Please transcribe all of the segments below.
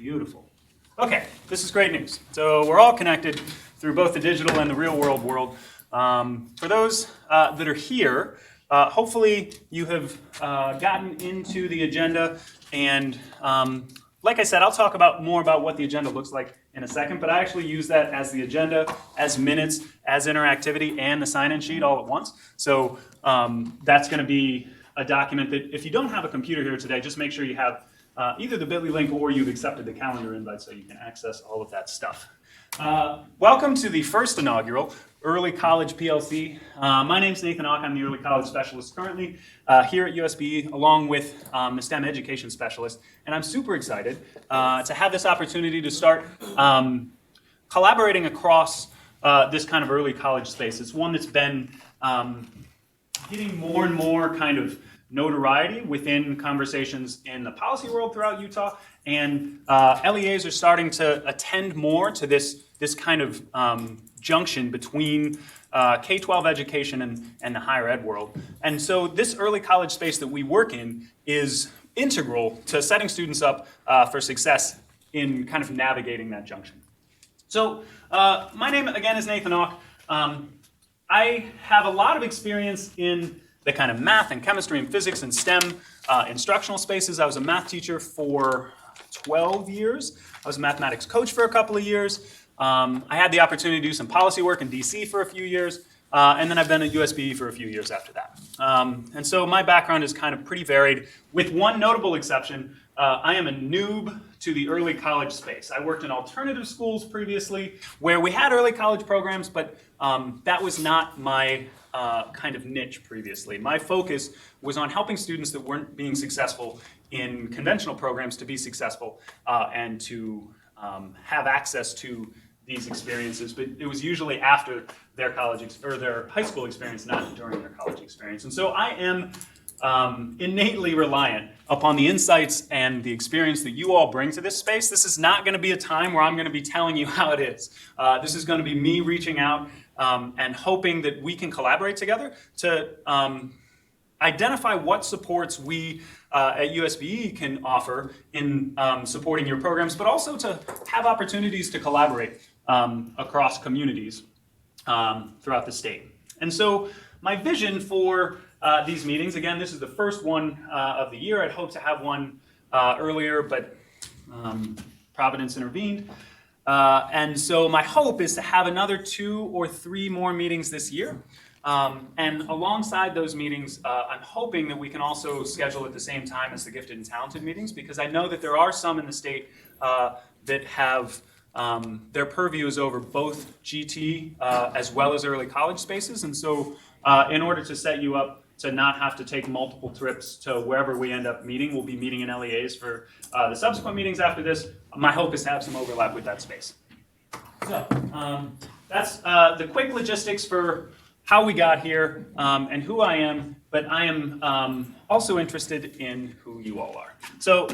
Beautiful. Okay, this is great news. So we're all connected through both the digital and the real world. For those that are here, hopefully you have gotten into the agenda, and like I said, I'll talk more about what the agenda looks like in a second, but I actually use that as the agenda, as minutes, as interactivity, and the sign-in sheet all at once. So that's going to be a document that if you don't have a computer here today, just make sure you have either the bit.ly link or you've accepted the calendar invite so you can access all of that stuff. Welcome to the first inaugural Early College PLC. My name's Nathan Ock. I'm the Early College Specialist currently here at USB, along with the STEM Education Specialist. And I'm super excited to have this opportunity to start collaborating across this kind of early college space. It's one that's been getting more and more kind of notoriety within conversations in the policy world throughout Utah, and LEAs are starting to attend more to this kind of junction between K-12 education and the higher ed world. And so this early college space that we work in is integral to setting students up for success in kind of navigating that junction. So my name, again, is Nathan Ock. I have a lot of experience in the kind of math and chemistry and physics and STEM instructional spaces. I was a math teacher for 12 years. I was a mathematics coach for a couple of years. I had the opportunity to do some policy work in DC for a few years, and then I've been at USB for a few years after that. And so my background is kind of pretty varied, with one notable exception. I am a noob to the early college space. I worked in alternative schools previously where we had early college programs, but that was not my kind of niche previously. My focus was on helping students that weren't being successful in conventional programs to be successful and to have access to these experiences, but it was usually after their college or their high school experience, not during their college experience. And so I am innately reliant upon the insights and the experience that you all bring to this space. This is not going to be a time where I'm going to be telling you how it is. This is going to be me reaching out and hoping that we can collaborate together to identify what supports we at USB can offer in supporting your programs, but also to have opportunities to collaborate across communities throughout the state. And so my vision for these meetings, again, this is the first one of the year. I'd hoped to have one earlier, but Providence intervened. And so my hope is to have another 2 or 3 more meetings this year. And alongside those meetings, I'm hoping that we can also schedule at the same time as the Gifted and Talented meetings, because I know that there are some in the state that have their purview is over both GT as well as early college spaces. And so in order to set you up to not have to take multiple trips to wherever we end up meeting, we'll be meeting in LEAs for the subsequent meetings after this. My hope is to have some overlap with that space. So that's the quick logistics for how we got here and who I am, but I am also interested in who you all are. So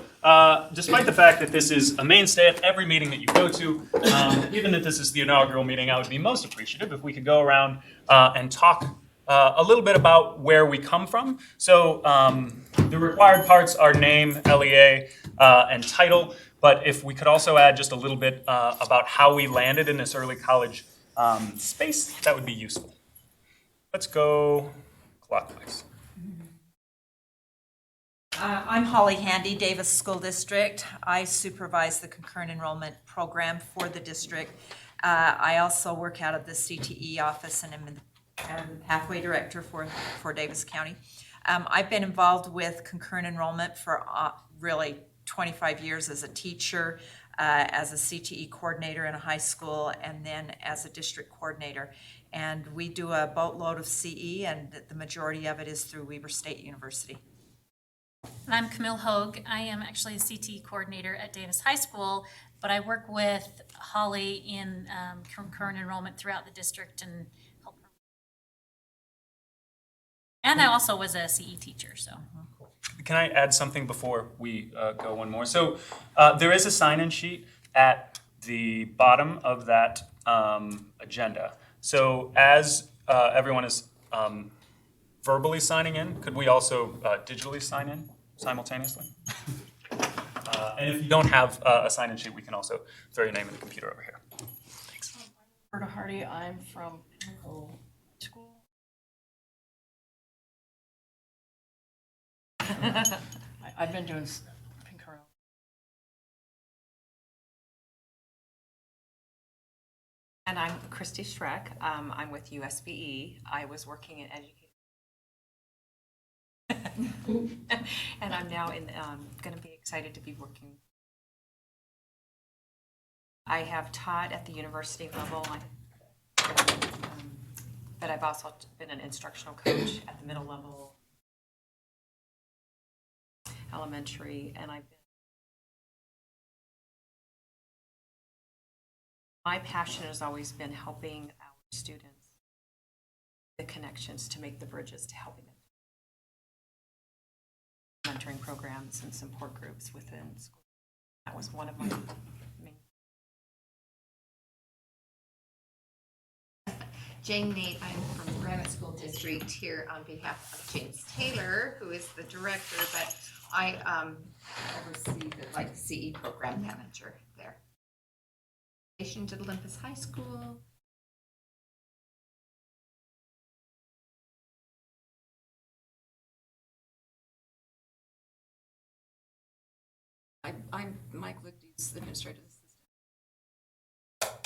despite the fact that this is a mainstay at every meeting that you go to, even if this is the inaugural meeting, I would be most appreciative if we could go around and talk a little bit about where we come from. So the required parts are name, LEA, and title, but if we could also add just a little bit about how we landed in this early college space, that would be useful. Let's go clockwise. I'm Holly Handy, Davis School District. I supervise the concurrent enrollment program for the district. I also work out of the CTE office, and I'm the pathway director for Davis County. I've been involved with concurrent enrollment for really 25 years as a teacher, as a CTE coordinator in a high school, and then as a district coordinator. And we do a boatload of CE, and the majority of it is through Weber State University. And I'm Camille Hogue. I am actually a CTE coordinator at Davis High School, but I work with Holly in concurrent enrollment throughout the district and help her. And I also was a CE teacher, so. Can I add something before we go one more? So there is a sign-in sheet at the bottom of that agenda. So as everyone is verbally signing in, could we also digitally sign in simultaneously? And if you don't have a sign-in sheet, we can also throw your name in the computer over here. Thanks. Roberta Hardy, I'm from Pinnacle School. I've been doing Pinnacle. And I'm Christy Schreck. I'm with USBE. I was working in education. And I'm now going to be excited to be working. I have taught at the university level, but I've also been an instructional coach at the middle level, elementary, and my passion has always been helping our students, the connections to make the bridges to helping them. Mentoring programs and support groups within school. That was one of my main. Jane Nate, I'm from the Granite School District here on behalf of James Taylor, who is the director, but I oversee the CE program manager there. To Olympus High School. I'm Mike Lichty's the administrative assistant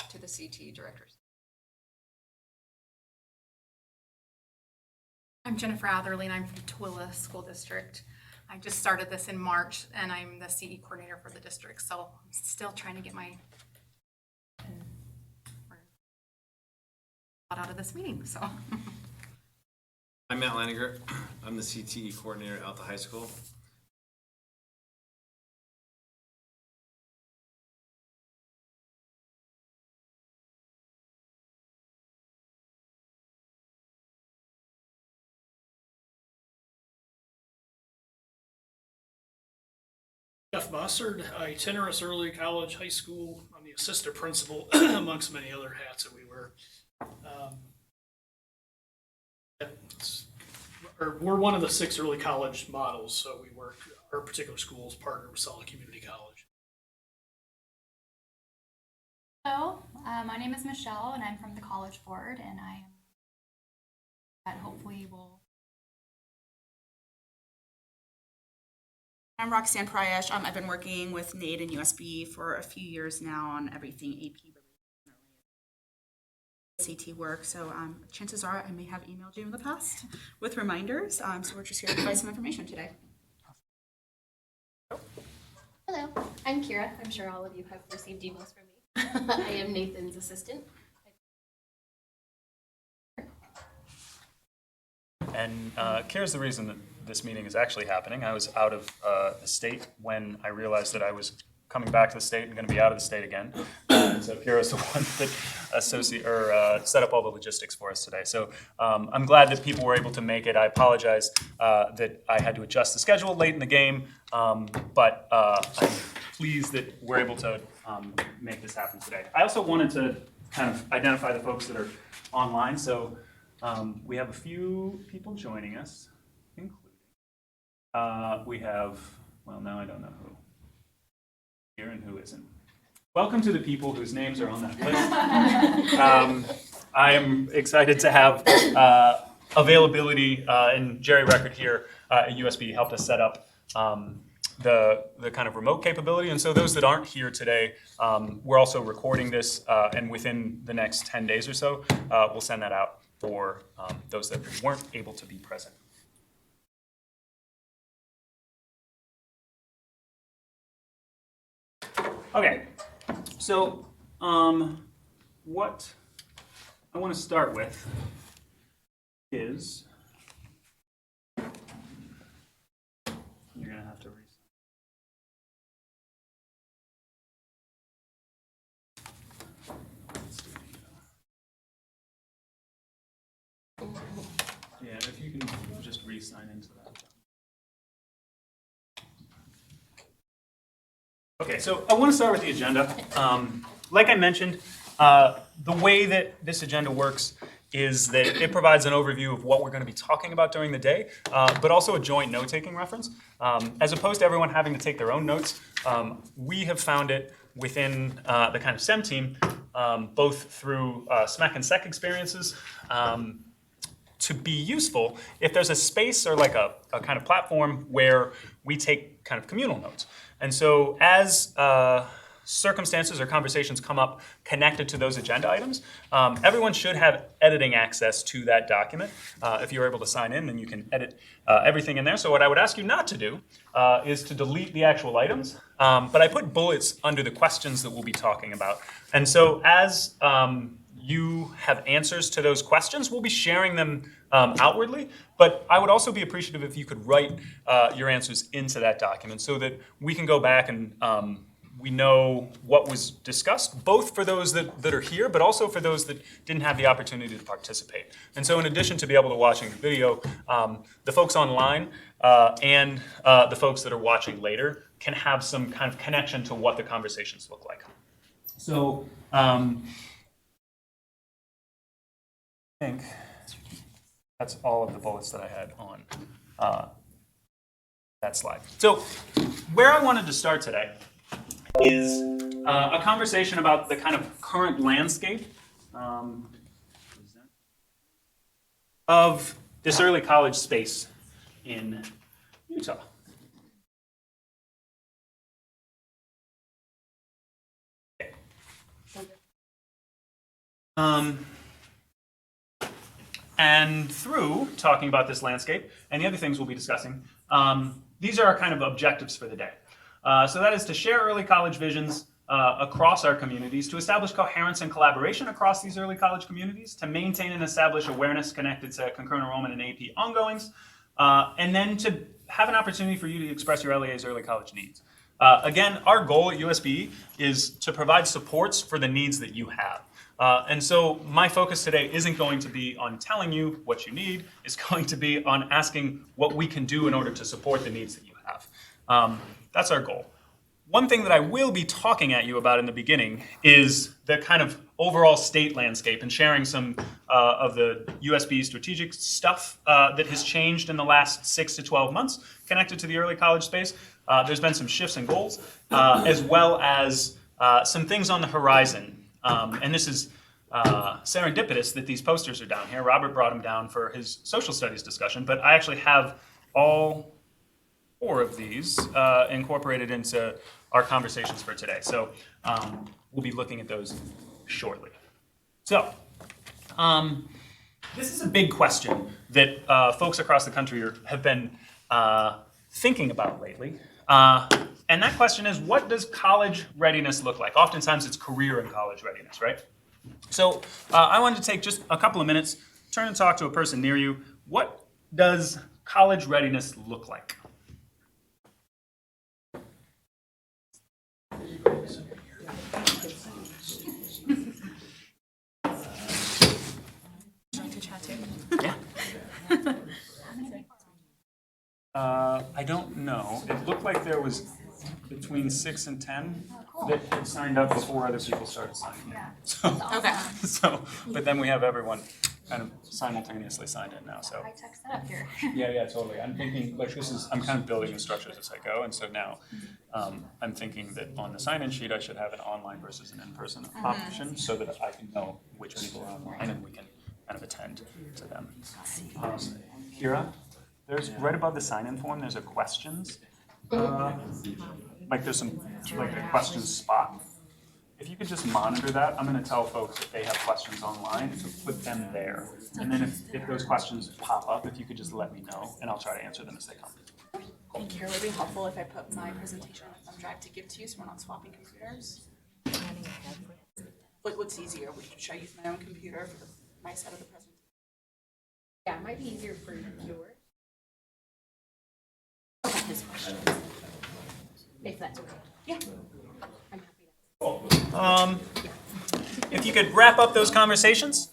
to the CT directors. I'm Jennifer Atherley, and I'm from Tooele School District. I just started this in March, and I'm the CE coordinator for the district, so I'm still trying to get my out of this meeting, so. I'm Matt Leininger. I'm the CTE coordinator at the high school. Jeff Bossard, itinerant early college, high school. I'm the assistant principal amongst many other hats that we wear. We're one of the 6 early college models, so we work, our particular schools partner with Solid Community College. Hello, my name is Michelle, and I'm from the College Board, and hopefully will. I'm Roxanne Pryash. I've been working with Nate and USB for a few years now on everything AP related CT work. So chances are I may have emailed you in the past with reminders. So we're just here to provide some information today. Hello, I'm Kira. I'm sure all of you have received emails from me. I am Nathan's assistant. And Kira's the reason that this meeting is actually happening. I was out of the state when I realized that I was coming back to the state and going to be out of the state again. And so Kira's the one that set up all the logistics for us today. So I'm glad that people were able to make it. I apologize that I had to adjust the schedule late in the game, but I'm pleased that we're able to make this happen today. I also wanted to kind of identify the folks that are online. So we have a few people joining us, including we have, well, now I don't know who here and who isn't. Welcome to the people whose names are on that list. I am excited to have availability, and Jerry Record here at USB helped us set up the kind of remote capability. And so those that aren't here today, we're also recording this, and within the next 10 days or so, we'll send that out for those that weren't able to be present. Okay, so what I want to start with is, you're going to have to yeah, if you can just re-sign into that. Okay, so I want to start with the agenda. Like I mentioned, the way that this agenda works is that it provides an overview of what we're going to be talking about during the day, but also a joint note-taking reference. As opposed to everyone having to take their own notes, we have found it within the kind of STEM team, both through SMEC and SEC experiences, to be useful if there's a space or like a kind of platform where we take kind of communal notes. And so as circumstances or conversations come up connected to those agenda items, everyone should have editing access to that document. If you're able to sign in, then you can edit everything in there. So what I would ask you not to do is to delete the actual items, but I put bullets under the questions that we'll be talking about. And so as you have answers to those questions, we'll be sharing them outwardly, but I would also be appreciative if you could write your answers into that document so that we can go back and we know what was discussed, both for those that are here, but also for those that didn't have the opportunity to participate. And so in addition to be able to watching the video, the folks online and the folks that are watching later can have some kind of connection to what the conversations look like. So I think that's all of the bullets that I had on that slide. So where I wanted to start today is a conversation about the kind of current landscape of this early college space in Utah. And through talking about this landscape and the other things we'll be discussing, these are our kind of objectives for the day. So that is to share early college visions across our communities, to establish coherence and collaboration across these early college communities, to maintain and establish awareness connected to concurrent enrollment and AP ongoings, and then to have an opportunity for you to express your LEA's early college needs. Again, our goal at USB is to provide supports for the needs that you have. And so my focus today isn't going to be on telling you what you need, it's going to be on asking what we can do in order to support the needs that you have. That's our goal. One thing that I will be talking at you about in the beginning is the kind of overall state landscape and sharing some of the USB strategic stuff that has changed in the last 6 to 12 months connected to the early college space. There's been some shifts and goals, as well as some things on the horizon. And this is serendipitous that these posters are down here. Robert brought them down for his social studies discussion, but I actually have all 4 of these incorporated into our conversations for today. So we'll be looking at those shortly. So this is a big question that folks across the country have been thinking about lately. And that question is, what does college readiness look like? Oftentimes it's career and college readiness, right? So I wanted to take just a couple of minutes, turn and talk to a person near you. What does college readiness look like? Yeah. I don't know. It looked like there was between 6 and 10 that had signed up before other people started signing in. So, but then we have everyone kind of simultaneously signed in now. So I text that up here. yeah, totally. I'm thinking like I'm kind of building the structures as I go, and so now I'm thinking that on the sign-in sheet I should have an online versus an in-person option, so that I can know which people are online and we can kind of attend to them. Kira, there's right above the sign-in form. There's a questions. Like there's some like a questions spot. If you could just monitor that, I'm going to tell folks if they have questions online to put them there. And then if those questions pop up, if you could just let me know, and I'll try to answer them as they come. And Kira, would it be helpful if I put my presentation on a thumb drive to give to you so we're not swapping computers? What's easier? Should I use my own computer for my side of the presentation? Yeah, it might be easier for yours. Okay, his question. If that's okay. Yeah. I'm happy to. If you could wrap up those conversations.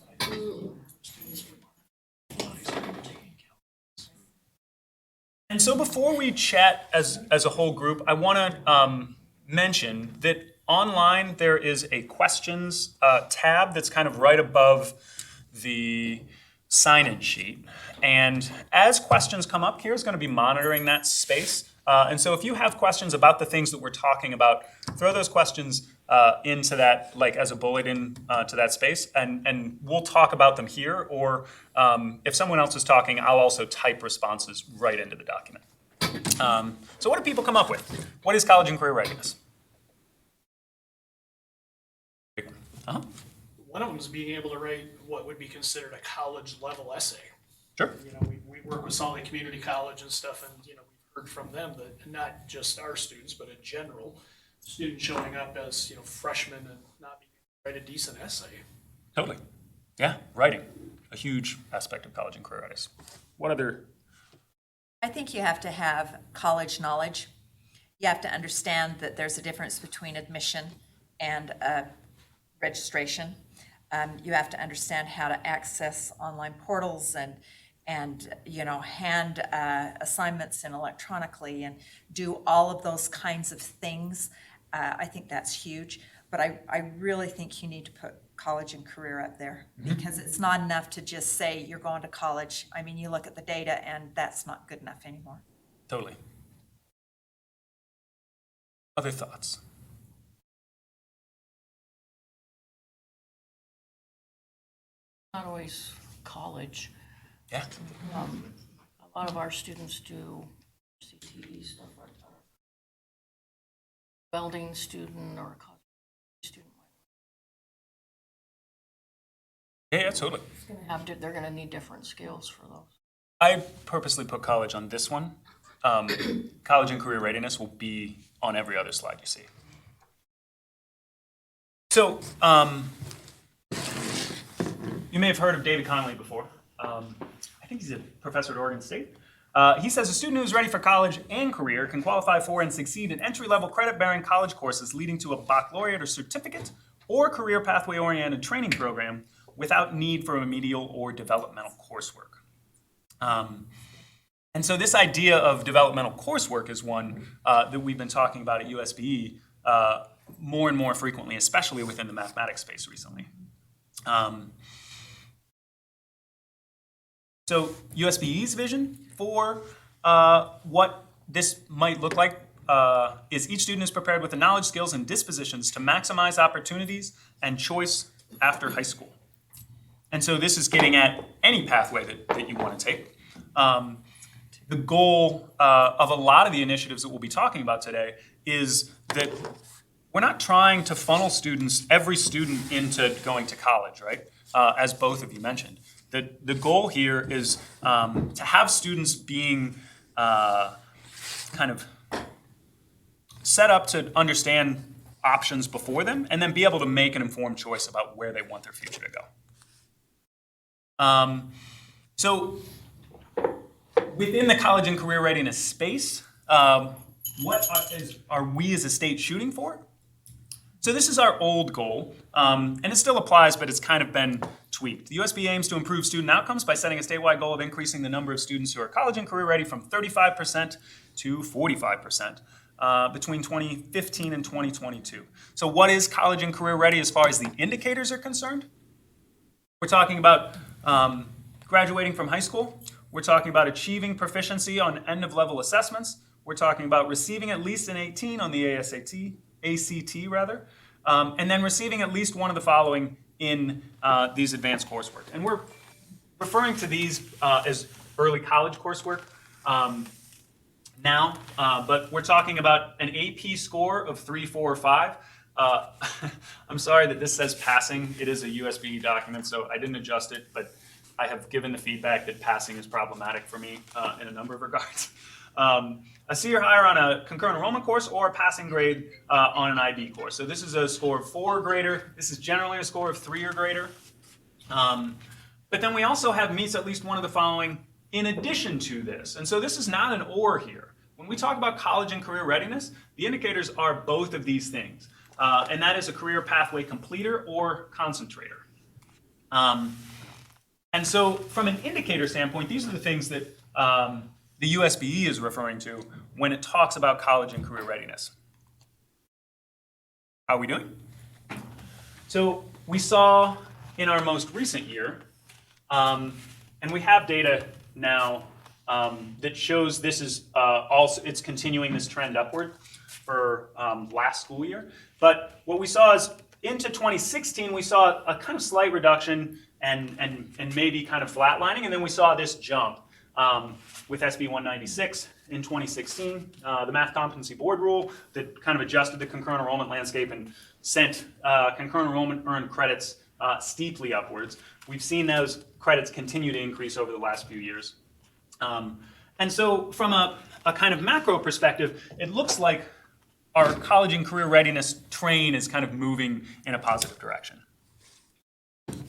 And so before we chat as a whole group, I want to mention that online there is a questions tab that's kind of right above the sign-in sheet. And as questions come up, Kira's going to be monitoring that space. And so if you have questions about the things that we're talking about, throw those questions into that, like as a bullet in to that space, and we'll talk about them here. Or if someone else is talking, I'll also type responses right into the document. So what do people come up with? What is college and career readiness? Uh-huh. One of them is being able to write what would be considered a college level essay. Sure. You know, we work with Salt Lake Community College and stuff, and we've heard from them that not just our students, but in general, students showing up as freshmen and not being able to write a decent essay. Totally. Yeah, writing, a huge aspect of college and career readiness. What other? I think you have to have college knowledge. You have to understand that there's a difference between admission and registration. You have to understand how to access online portals and hand assignments in electronically and do all of those kinds of things. I think that's huge. But I really think you need to put college and career up there, because it's not enough to just say you're going to college. I mean, you look at the data and that's not good enough anymore. Totally. Other thoughts? Not always college. Yeah. A lot of our students do CTE stuff like that. Welding student or a college student. Yeah, totally. They're going to need different skills for those. I purposely put college on this one. College and career readiness will be on every other slide you see. So, you may have heard of David Connolly before. I think he's a professor at Oregon State. He says a student who is ready for college and career can qualify for and succeed in entry-level credit-bearing college courses leading to a baccalaureate or certificate or career pathway-oriented training program without need for remedial or developmental coursework. And so this idea of developmental coursework is one that we've been talking about at USBE more and more frequently, especially within the mathematics space recently. So USBE's vision for what this might look like is each student is prepared with the knowledge, skills, and dispositions to maximize opportunities and choice after high school. And so this is getting at any pathway that you want to take. The goal of a lot of the initiatives that we'll be talking about today is that we're not trying to funnel every student into going to college, right? As both of you mentioned. The goal here is to have students being kind of set up to understand options before them and then be able to make an informed choice about where they want their future to go. So within the college and career readiness space, what are we as a state shooting for? So this is our old goal, and it still applies, but it's kind of been tweaked. The USB aims to improve student outcomes by setting a statewide goal of increasing the number of students who are college and career ready from 35% to 45% between 2015 and 2022. So what is college and career ready as far as the indicators are concerned? We're talking about graduating from high school. We're talking about achieving proficiency on end-of-level assessments. We're talking about receiving at least an 18 on the ACT, and then receiving at least one of the following in these advanced coursework. And we're referring to these as early college coursework now, but we're talking about an AP score of 3, 4, or 5. I'm sorry that this says passing. It is a USB document, so I didn't adjust it, but I have given the feedback that passing is problematic for me in a number of regards. A C or higher on a concurrent enrollment course or a passing grade on an IB course. So this is a score of 4 or greater. This is generally a score of 3 or greater. But then we also have meets at least one of the following in addition to this. And so this is not an or here. When we talk about college and career readiness, the indicators are both of these things. And that is a career pathway completer or concentrator. And so from an indicator standpoint, these are the things that the USBE is referring to when it talks about college and career readiness. How are we doing? So we saw in our most recent year And we have data now that shows this is also, it's continuing this trend upward for last school year. But what we saw is into 2016, we saw a kind of slight reduction and maybe kind of flatlining, and then we saw this jump with SB 196 in 2016, the Math Competency Board rule that kind of adjusted the concurrent enrollment landscape and sent concurrent enrollment earned credits steeply upwards. We've seen those credits continue to increase over the last few years. And so from a kind of macro perspective, it looks like our college and career readiness train is kind of moving in a positive direction.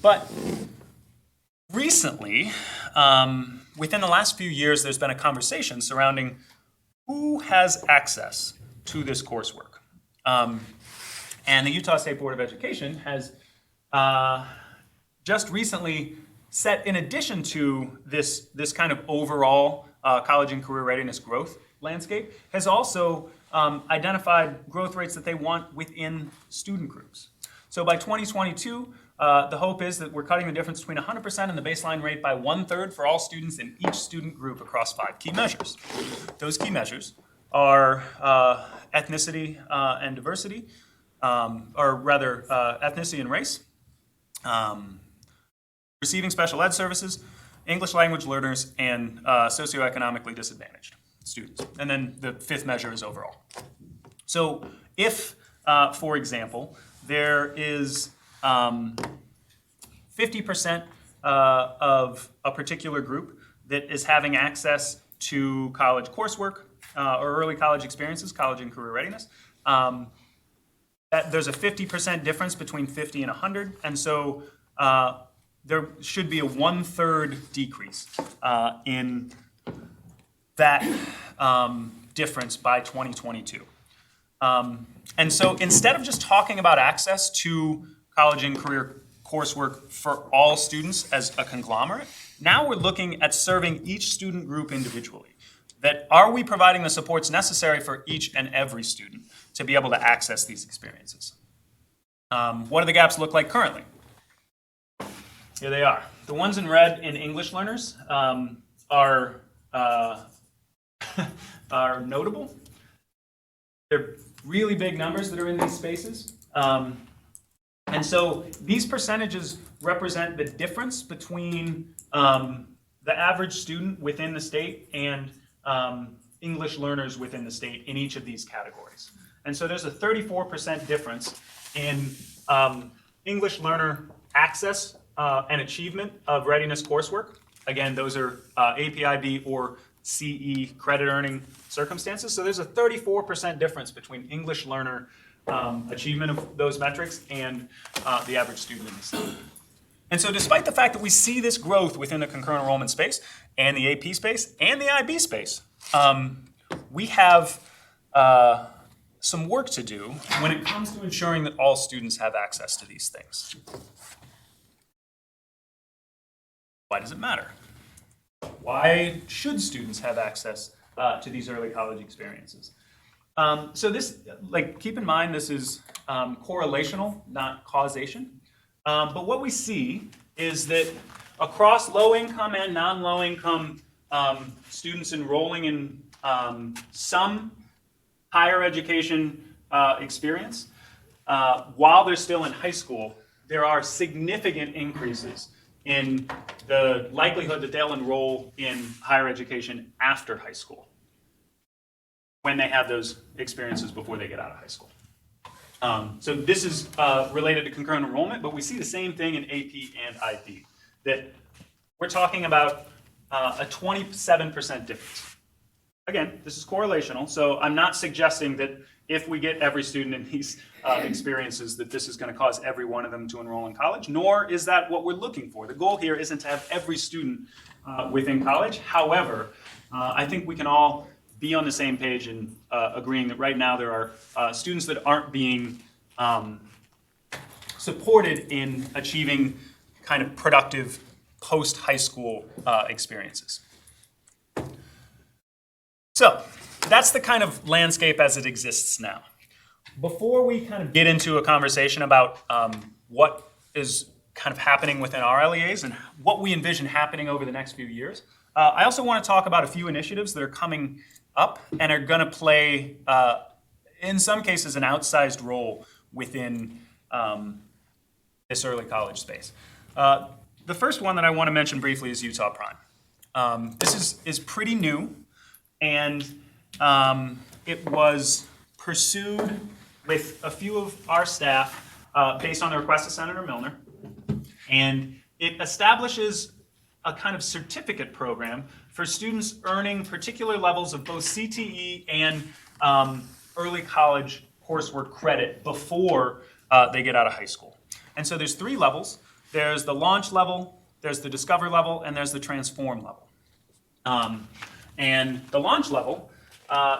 But recently, within the last few years, there's been a conversation surrounding who has access to this coursework. And the Utah State Board of Education has just recently set, in addition to this kind of overall college and career readiness growth landscape, has also identified growth rates that they want within student groups. So by 2022, the hope is that we're cutting the difference between 100% and the baseline rate by 1/3 for all students in each student group across 5 key measures. Those key measures are ethnicity and diversity, or rather ethnicity and race, receiving special ed services, English language learners, and socioeconomically disadvantaged students. And then the 5th measure is overall. So if, for example, there is 50% of a particular group that is having access to college coursework or early college experiences, college and career readiness, there's a 50% difference between 50 and 100, and so there should be a 1/3 decrease in that difference by 2022. And so instead of just talking about access to college and career coursework for all students as a conglomerate, now we're looking at serving each student group individually. That are we providing the supports necessary for each and every student to be able to access these experiences? What do the gaps look like currently? Here they are. The ones in red in English learners are notable. They're really big numbers that are in these spaces. And so these percentages represent the difference between the average student within the state and English learners within the state in each of these categories. And so there's a 34% difference in English learner access and achievement of readiness coursework. Again, those are APIB or CE credit earning circumstances. So there's a 34% difference between English learner achievement of those metrics and the average student in the state. And so despite the fact that we see this growth within the concurrent enrollment space and the AP space and the IB space, we have some work to do when it comes to ensuring that all students have access to these things. Why does it matter? Why should students have access to these early college experiences? So this, keep in mind, this is correlational, not causation. But what we see is that across low-income and non-low-income students enrolling in some higher education experience, while they're still in high school, there are significant increases in the likelihood that they'll enroll in higher education after high school when they have those experiences before they get out of high school. So this is related to concurrent enrollment, but we see the same thing in AP and IB, that we're talking about a 27% difference. Again, this is correlational, so I'm not suggesting that if we get every student in these experiences that this is going to cause every one of them to enroll in college, nor is that what we're looking for. The goal here isn't to have every student within college. However, I think we can all be on the same page in agreeing that right now there are students that aren't being supported in achieving kind of productive post-high school experiences. So that's the kind of landscape as it exists now. Before we kind of get into a conversation about what is kind of happening within our LEAs and what we envision happening over the next few years. I also want to talk about a few initiatives that are coming up and are going to play, in some cases, an outsized role within this early college space. The first one that I want to mention briefly is Utah Prime. This is pretty new, and it was pursued with a few of our staff based on the request of Senator Milner. And it establishes a kind of certificate program for students earning particular levels of both CTE and early college coursework credit before they get out of high school. And so there's 3 levels. There's the launch level, there's the discover level, and there's the transform level. And the launch level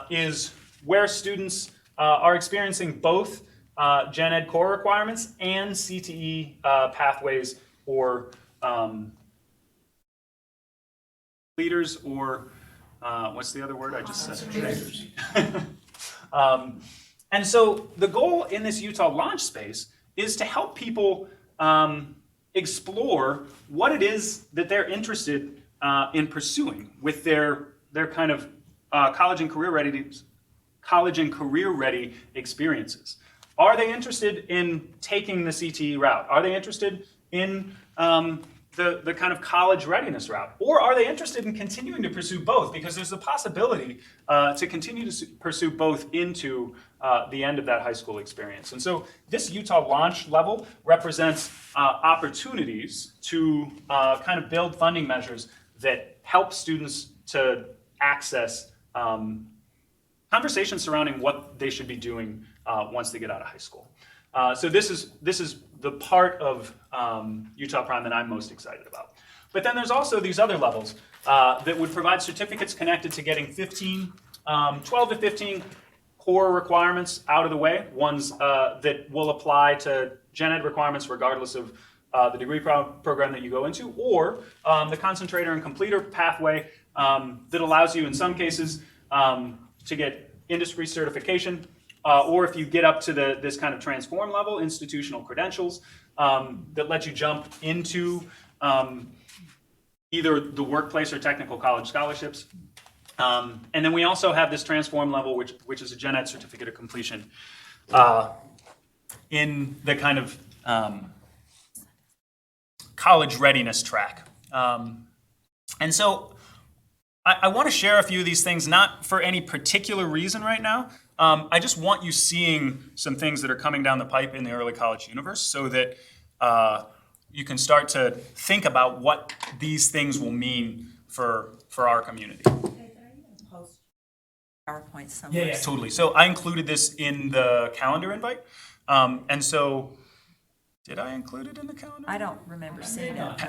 is where students are experiencing both Gen Ed core requirements and CTE pathways or leaders or what's the other word I just said? And so the goal in this Utah launch space is to help people explore what it is that they're interested in pursuing with their kind of college and career ready experiences. Are they interested in taking the CTE route? Are they interested in the kind of college readiness route? Or are they interested in continuing to pursue both? Because there's the possibility to continue to pursue both into the end of that high school experience. And so this Utah launch level represents opportunities to kind of build funding measures that help students to access conversations surrounding what they should be doing once they get out of high school. So this is the part of Utah Prime that I'm most excited about. But then there's also these other levels that would provide certificates connected to getting 12 to 15 core requirements out of the way, ones that will apply to Gen Ed requirements regardless of the degree program that you go into, or the concentrator and completer pathway that allows you in some cases to get industry certification, or if you get up to this kind of transform level, institutional credentials that let you jump into either the workplace or technical college scholarships. And then we also have this transform level, which is a Gen Ed certificate of completion in the kind of college readiness track. And so I want to share a few of these things, not for any particular reason right now. I just want you seeing some things that are coming down the pipe in the early college universe so that you can start to think about what these things will mean for our community. PowerPoint somewhere. Yeah, totally. So I included this in the calendar invite. And so, did I include it in the calendar? I don't remember seeing it.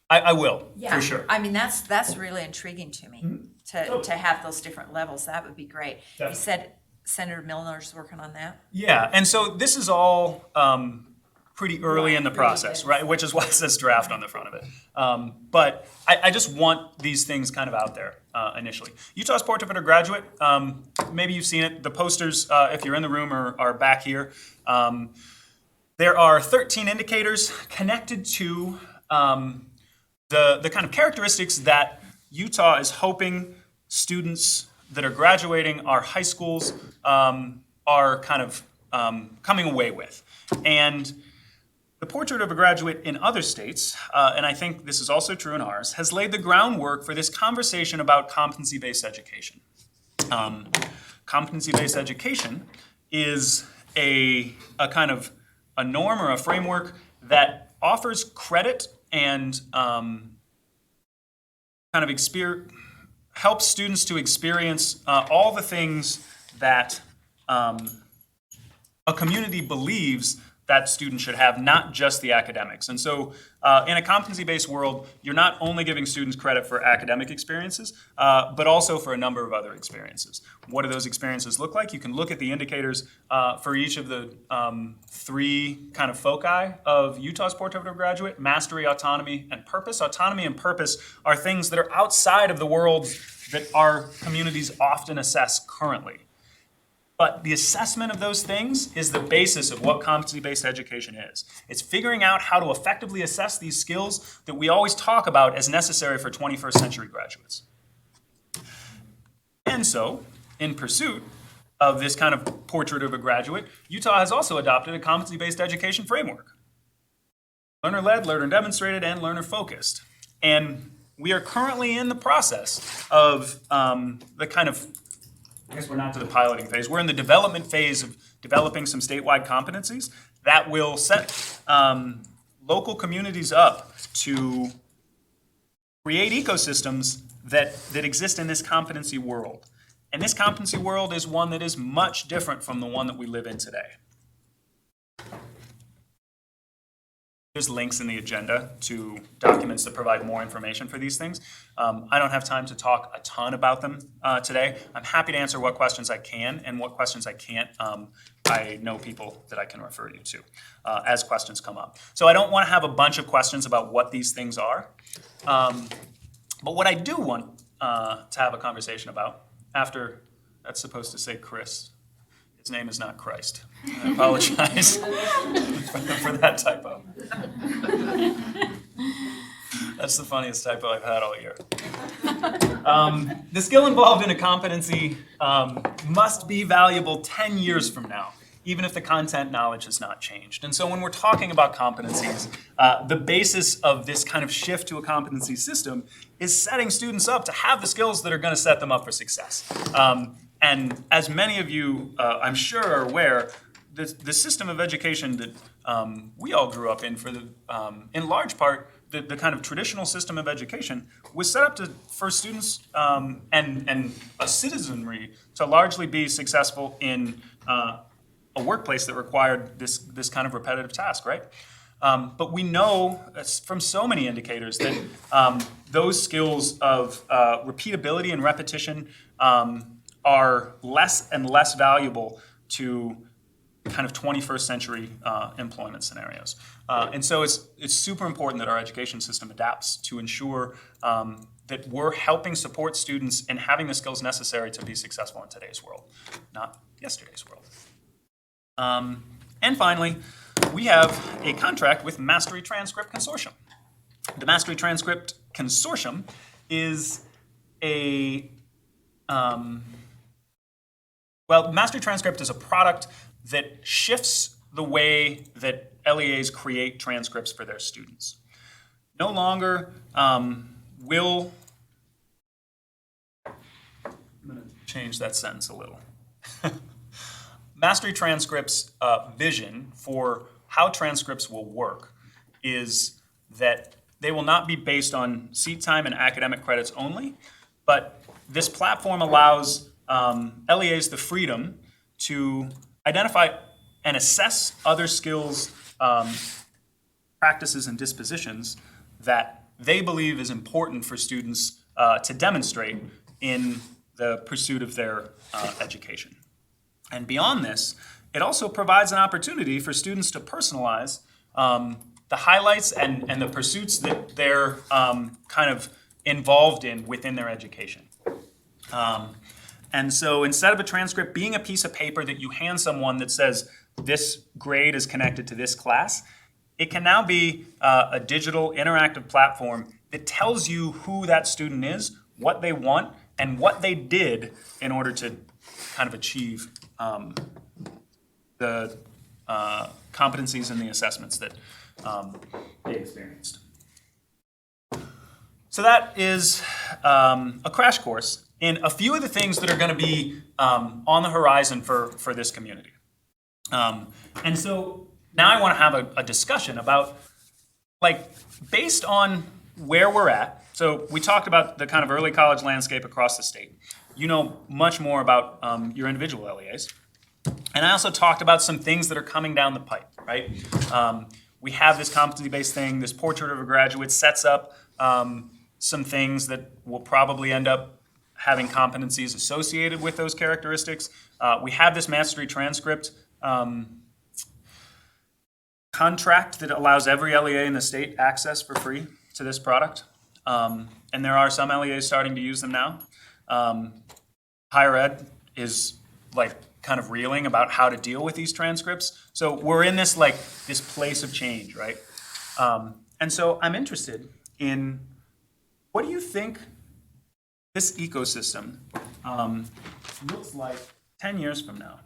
I will, Yeah, for sure. I mean, that's really intriguing to me, to have those different levels. That would be great. Definitely. You said Senator Milner's working on that? Yeah, and so this is all pretty early in the process, right? Which is why it says draft on the front of it. But I just want these things kind of out there initially. Utah's Portrait of Graduate, maybe you've seen it. The posters, if you're in the room, are back here. There are 13 indicators connected to the kind of characteristics that Utah is hoping students that are graduating our high schools are kind of coming away with. And the Portrait of a Graduate in other states, and I think this is also true in ours, has laid the groundwork for this conversation about competency-based education. Competency-based education is a kind of a norm or a framework that offers credit and kind of helps students to experience all the things that a community believes that students should have, not just the academics. And so in a competency-based world, you're not only giving students credit for academic experiences, but also for a number of other experiences. What do those experiences look like? You can look at the indicators for each of the 3 kind of foci of Utah's Portrait of a Graduate: mastery, autonomy, and purpose. Autonomy and purpose are things that are outside of the world that our communities often assess currently. But the assessment of those things is the basis of what competency-based education is. It's figuring out how to effectively assess these skills that we always talk about as necessary for 21st century graduates. And so, in pursuit of this kind of portrait of a graduate, Utah has also adopted a competency-based education framework. Learner-led, learner-demonstrated, and learner-focused. And we are currently in the process of the kind of, I guess we're not to the piloting phase, we're in the development phase of developing some statewide competencies that will set local communities up to create ecosystems that exist in this competency world. And this competency world is one that is much different from the one that we live in today. There's links in the agenda to documents that provide more information for these things. I don't have time to talk a ton about them today. I'm happy to answer what questions I can, and what questions I can't, I know people that I can refer you to as questions come up. So I don't want to have a bunch of questions about what these things are. But what I do want to have a conversation about after, that's supposed to say Chris. His name is not Christ. I apologize for that typo. That's the funniest typo I've had all year. The skill involved in a competency must be valuable 10 years from now, even if the content knowledge has not changed. And so when we're talking about competencies, the basis of this kind of shift to a competency system is setting students up to have the skills that are going to set them up for success. And as many of you, I'm sure, are aware, the system of education that we all grew up in, in large part, the kind of traditional system of education was set up for students and a citizenry to largely be successful in a workplace that required this kind of repetitive task, right? But we know from so many indicators that those skills of repeatability and repetition are less and less valuable to kind of 21st century employment scenarios. And so it's super important that our education system adapts to ensure that we're helping support students in having the skills necessary to be successful in today's world, not yesterday's world. And finally, we have a contract with Mastery Transcript Consortium. The Mastery Transcript Consortium is Mastery Transcript is a product that shifts the way that LEAs create transcripts for their students. No longer will, I'm going to change that sentence a little. Mastery Transcript's vision for how transcripts will work is that they will not be based on seat time and academic credits only, but this platform allows LEAs the freedom to identify and assess other skills, practices, and dispositions that they believe is important for students to demonstrate in the pursuit of their education. And beyond this, it also provides an opportunity for students to personalize the highlights and the pursuits that they're kind of involved in within their education. And so instead of a transcript being a piece of paper that you hand someone that says this grade is connected to this class, it can now be a digital interactive platform that tells you who that student is, what they want, and what they did in order to kind of achieve the competencies and the assessments that they experienced. So that is a crash course in a few of the things that are going to be on the horizon for this community. And so now I want to have a discussion about, like, based on where we're at. So we talked about the kind of early college landscape across the state. You know much more about your individual LEAs. And I also talked about some things that are coming down the pipe, right? We have this competency-based thing. This portrait of a graduate sets up some things that will probably end up having competencies associated with those characteristics. We have this Mastery Transcript contract that allows every LEA in the state access for free to this product. And there are some LEAs starting to use them now. Higher ed is like kind of reeling about how to deal with these transcripts. So we're in this this place of change, right? And so I'm interested in, what do you think this ecosystem looks like 10 years from now?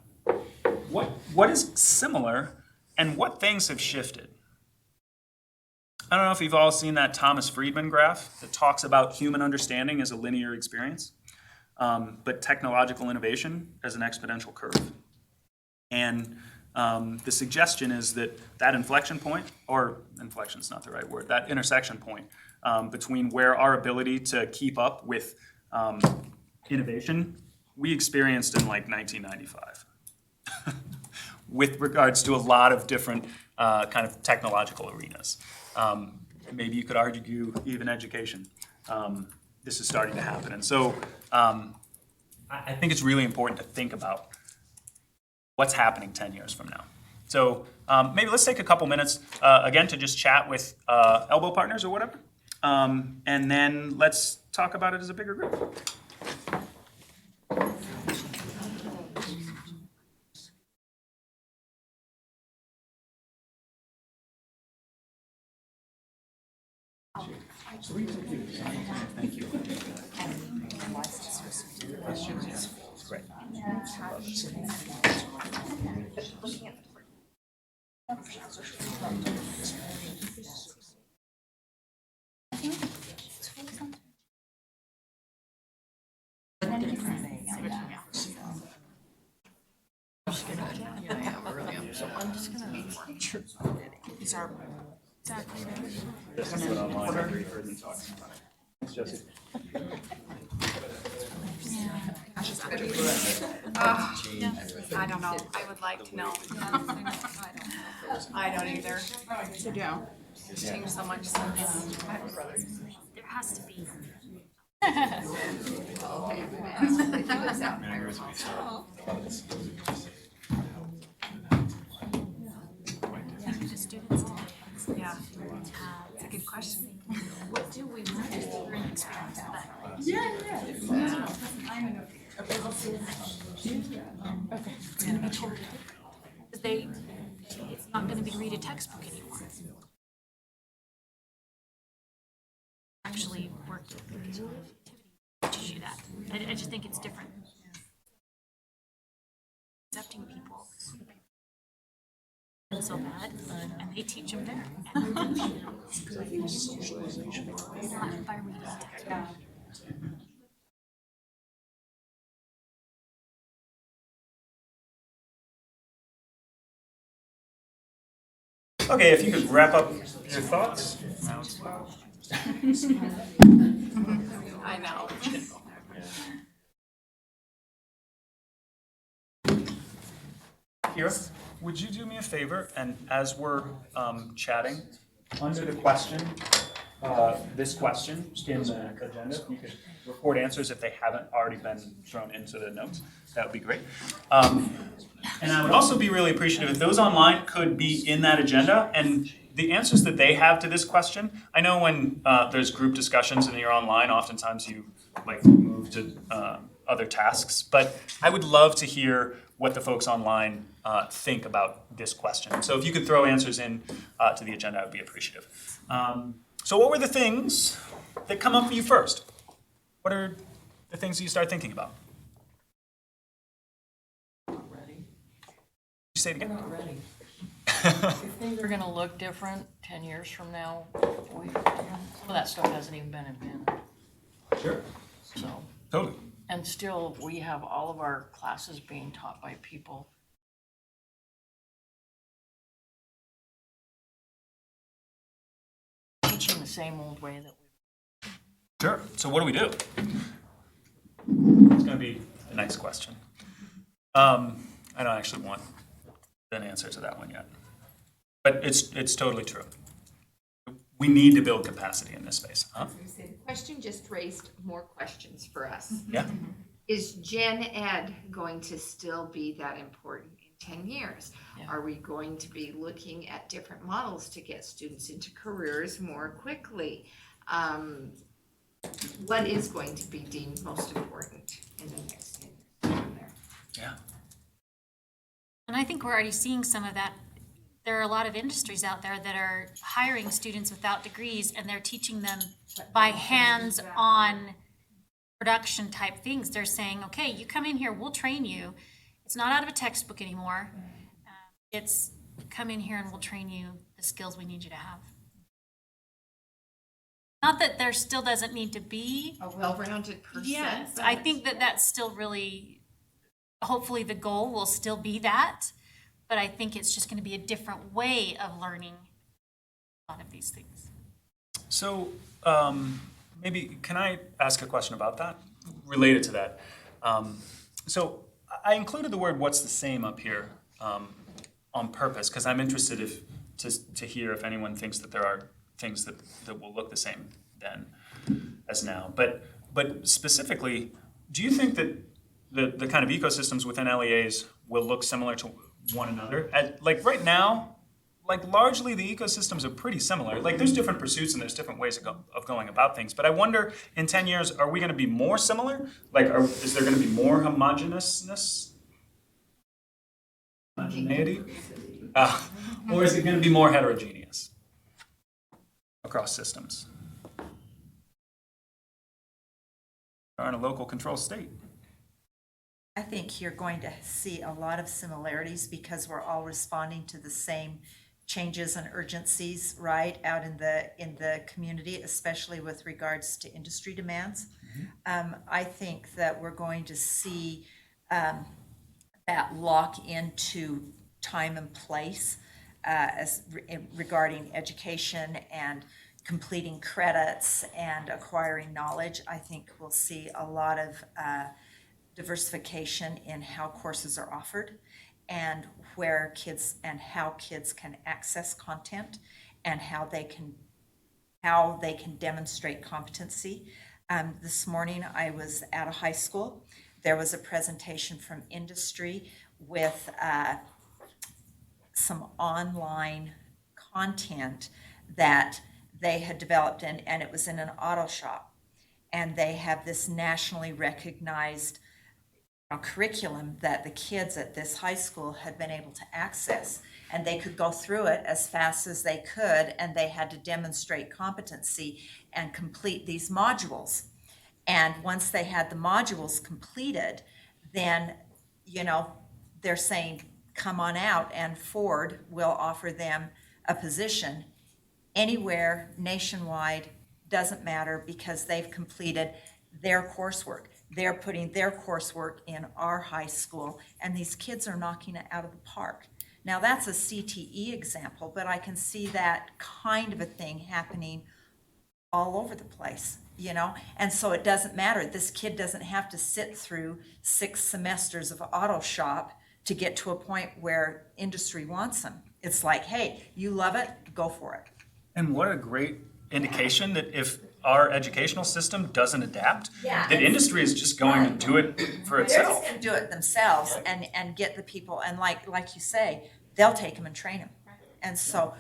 What is similar and what things have shifted? I don't know if you've all seen that Thomas Friedman graph that talks about human understanding as a linear experience, but technological innovation as an exponential curve. And the suggestion is that that inflection point, or inflection is not the right word, that intersection point between where our ability to keep up with innovation we experienced in like 1995 with regards to a lot of different kind of technological arenas. Maybe you could argue even education. This is starting to happen. And so I think it's really important to think about what's happening 10 years from now. So maybe let's take a couple minutes, again, to just chat with elbow partners or whatever. And then let's talk about it as a bigger group. Thank you. Questions? Great. These are exactly This is what online I've heard them talking about. Thanks, Jesse. I don't know. I would like to know. I don't either. to do. It's changed so much since. There has to be. The students Yeah, it's a good question. what do we want to learn experience of that? It's gonna be totally different. Because it's not gonna be read a textbook anymore. Actually work with teaches you that. I just think it's different. Accepting people so bad, and they teach them there. And not by reading textbook. Okay, if you could wrap up your thoughts. I know. Kira, would you do me a favor, and as we're chatting, under the question, this question in the agenda, if you could record answers if they haven't already been thrown into the notes, that would be great. And I would also be really appreciative if those online could be in that agenda, and the answers that they have to this question. I know when there's group discussions and you're online, oftentimes you move to other tasks, but I would love to hear what the folks online think about this question. So if you could throw answers in to the agenda, I would be appreciative. So what were the things that come up for you first? What are the things that you start thinking about? You say it again? Not ready. If things are gonna look different 10 years from now, some of that stuff hasn't even been invented, Sure. so. Totally. And still, we have all of our classes being taught by people. Teaching the same old way that we. Sure. So what do we do? It's going to be the next question. I don't actually want an answer to that one yet, but it's totally true. We need to build capacity in this space, huh? The question just raised more questions for us. Yeah. Is Gen Ed going to still be that important in 10 years? Yeah. Are we going to be looking at different models to get students into careers more quickly? What is going to be deemed most important in the next 10 years? Yeah. And I think we're already seeing some of that. There are a lot of industries out there that are hiring students without degrees, and they're teaching them by hands-on production type things. They're saying, okay, you come in here, we'll train you. It's not out of a textbook anymore. It's come in here and we'll train you the skills we need you to have. Not that there still doesn't need to be A well-rounded person. Yes, but- I think that that's still really, hopefully the goal will still be that, but I think it's just going to be a different way of learning a lot of these things. So maybe, can I ask a question about that, related to that? So I included the word "what's the same" up here on purpose, because I'm interested to hear if anyone thinks that there are things that will look the same then as now. But specifically, do you think that the kind of ecosystems within LEAs will look similar to one another? Like right now, like largely the ecosystems are pretty similar. Like there's different pursuits and there's different ways of going about things. But I wonder, in 10 years, are we going to be more similar? Like, is there going to be more homogeneousness? Homogeneity? Or is it going to be more heterogeneous across systems? Or in a local control state? I think you're going to see a lot of similarities because we're all responding to the same changes and urgencies, right, out in the community, especially with regards to industry demands. I think that we're going to see that lock into time and place regarding education and completing credits and acquiring knowledge. I think we'll see a lot of diversification in how courses are offered and where kids and how kids can access content and how they can demonstrate competency. This morning I was at a high school. There was a presentation from industry with some online content that they had developed, and it was in an auto shop. And they have this nationally recognized curriculum that the kids at this high school had been able to access. And they could go through it as fast as they could, and they had to demonstrate competency and complete these modules. And once they had the modules completed, then, they're saying, come on out, and Ford will offer them a position anywhere nationwide, doesn't matter, because they've completed their coursework. They're putting their coursework in our high school, and these kids are knocking it out of the park. Now, that's a CTE example, but I can see that kind of a thing happening all over the place, And so it doesn't matter. This kid doesn't have to sit through 6 semesters of auto shop to get to a point where industry wants them. It's like, hey, you love it, go for it. And what a great indication that if our educational system doesn't adapt, that industry is just going to do it for They're itself. just going to do it themselves and get the people, and like you say, they'll take them and train them. And so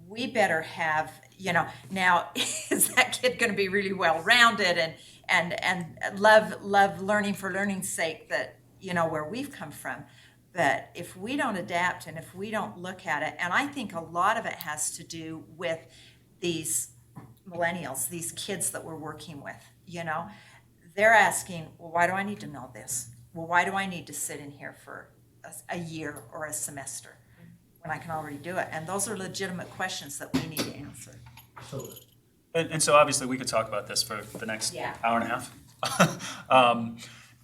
we better have, now, is that kid going to be really well-rounded and love learning for learning's sake, that, where we've come from? But if we don't adapt and if we don't look at it, and I think a lot of it has to do with these millennials, these kids that we're working with, they're asking, well, why do I need to know this? Well, why do I need to sit in here for a year or a semester when I can already do it? And those are legitimate questions that we need to answer. And so obviously we could talk about this for the next hour and a half.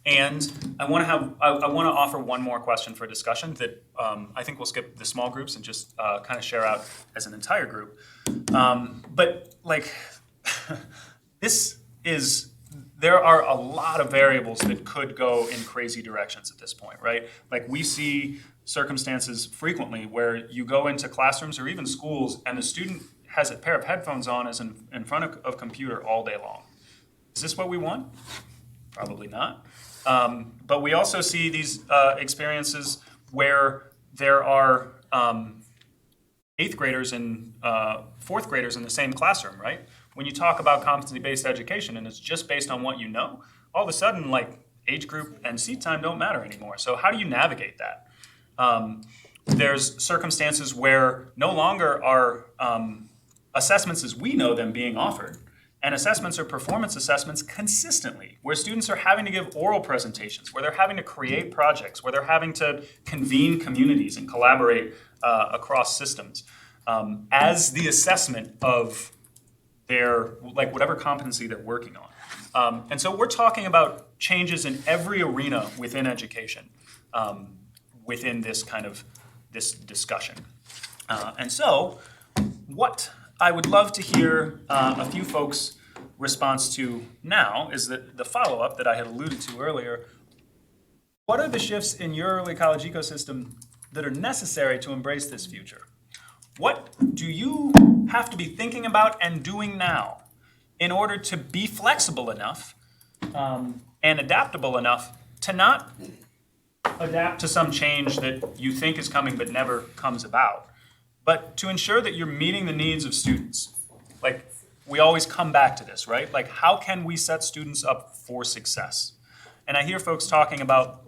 And I want to offer one more question for discussion that I think we'll skip the small groups and just kind of share out as an entire group. But like, there are a lot of variables that could go in crazy directions at this point, right? Like we see circumstances frequently where you go into classrooms or even schools and the student has a pair of headphones on as in front of a computer all day long. Is this what we want? Probably not. But we also see these experiences where there are 8th graders and 4th graders in the same classroom, right? When you talk about competency-based education and it's just based on what you know, all of a sudden, like, age group and seat time don't matter anymore. So how do you navigate that? There's circumstances where no longer are assessments as we know them being offered, and assessments are performance assessments consistently, where students are having to give oral presentations, where they're having to create projects, where they're having to convene communities and collaborate across systems as the assessment of their, like, whatever competency they're working on. And so we're talking about changes in every arena within education within this kind of this discussion. And so what I would love to hear a few folks' response to now is that the follow-up that I had alluded to earlier. What are the shifts in your early college ecosystem that are necessary to embrace this future? What do you have to be thinking about and doing now in order to be flexible enough and adaptable enough to not adapt to some change that you think is coming but never comes about, but to ensure that you're meeting the needs of students? Like, we always come back to this, right? Like, how can we set students up for success? And I hear folks talking about,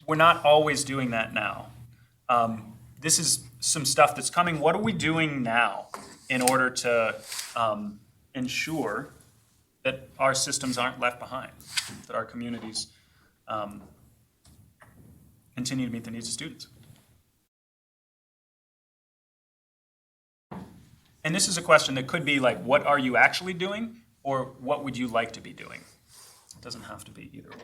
we're not always doing that now. This is some stuff that's coming. What are we doing now in order to ensure that our systems aren't left behind, that our communities continue to meet the needs of students? And this is a question that could be like, what are you actually doing, or what would you like to be doing? It doesn't have to be either or.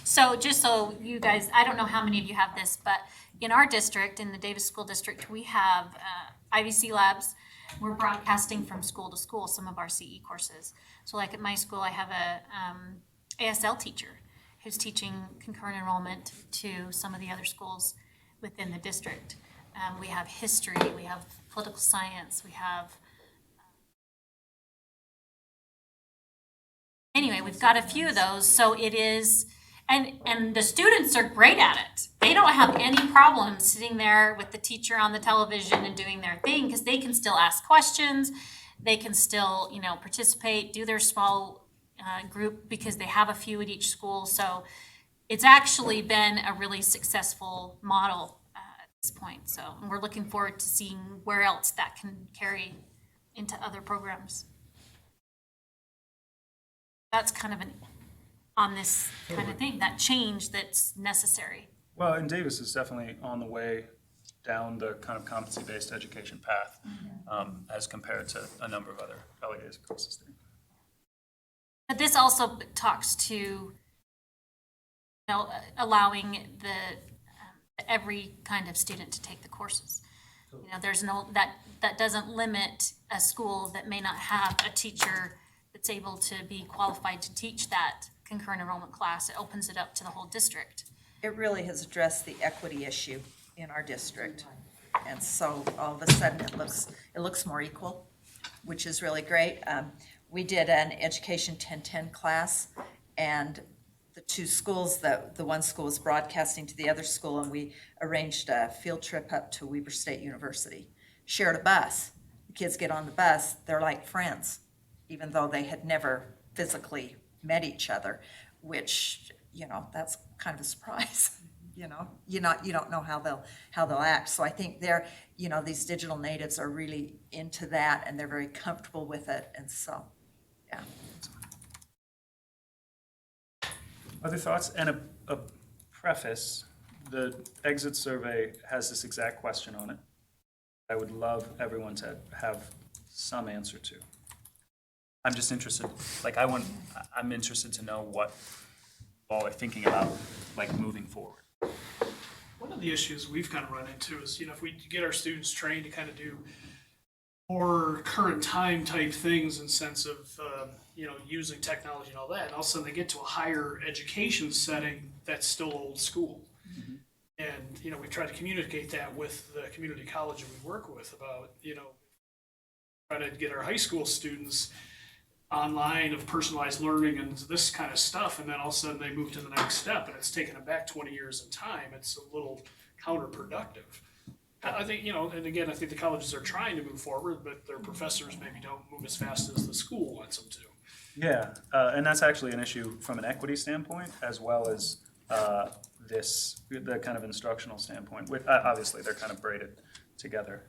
So just so you guys, I don't know how many of you have this, but in our district, in the Davis School District, we have IVC labs. We're broadcasting from school to school some of our CE courses. So like at my school, I have a ASL teacher who's teaching concurrent enrollment to some of the other schools within the district. We have history, we have political science, we have... Anyway, we've got a few of those, so it is... And the students are great at it. They don't have any problem sitting there with the teacher on the television and doing their thing, because they can still ask questions. They can still, participate, do their small group, because they have a few at each school. So it's actually been a really successful model at this point. So we're looking forward to seeing where else that can carry into other programs. That's kind of on this kind of thing, that change that's necessary. Well, and Davis is definitely on the way down the kind of competency-based education path as compared to a number of other LEAs across the state. But this also talks to allowing every kind of student to take the courses. There's no, that doesn't limit a school that may not have a teacher that's able to be qualified to teach that concurrent enrollment class. It opens it up to the whole district. It really has addressed the equity issue in our district. And so all of a sudden it looks more equal, which is really great. We did an Education 1010 class, and the two schools, the one school was broadcasting to the other school, and we arranged a field trip up to Weber State University. Shared a bus. The kids get on the bus, they're like friends, even though they had never physically met each other, which, that's kind of a surprise. You don't know how they'll act. So I think they're, these digital natives are really into that, and they're very comfortable with it. And so, yeah. Other thoughts? And a preface, the exit survey has this exact question on it. I would love everyone to have some answer to. I'm just interested, I'm interested to know what all are thinking about, moving forward. One of the issues we've kind of run into is, if we get our students trained to kind of do more current time type things in sense of, using technology and all that, and all of a sudden they get to a higher education setting that's still old school. Mm-hmm. And, we try to communicate that with the community college that we work with about, try to get our high school students online of personalized learning and this kind of stuff, and then all of a sudden they move to the next step, and it's taken them back 20 years in time. It's a little counterproductive. I think, and again, I think the colleges are trying to move forward, but their professors maybe don't move as fast as the school wants them to. Yeah, and that's actually an issue from an equity standpoint as well as the kind of instructional standpoint. Obviously, they're kind of braided together.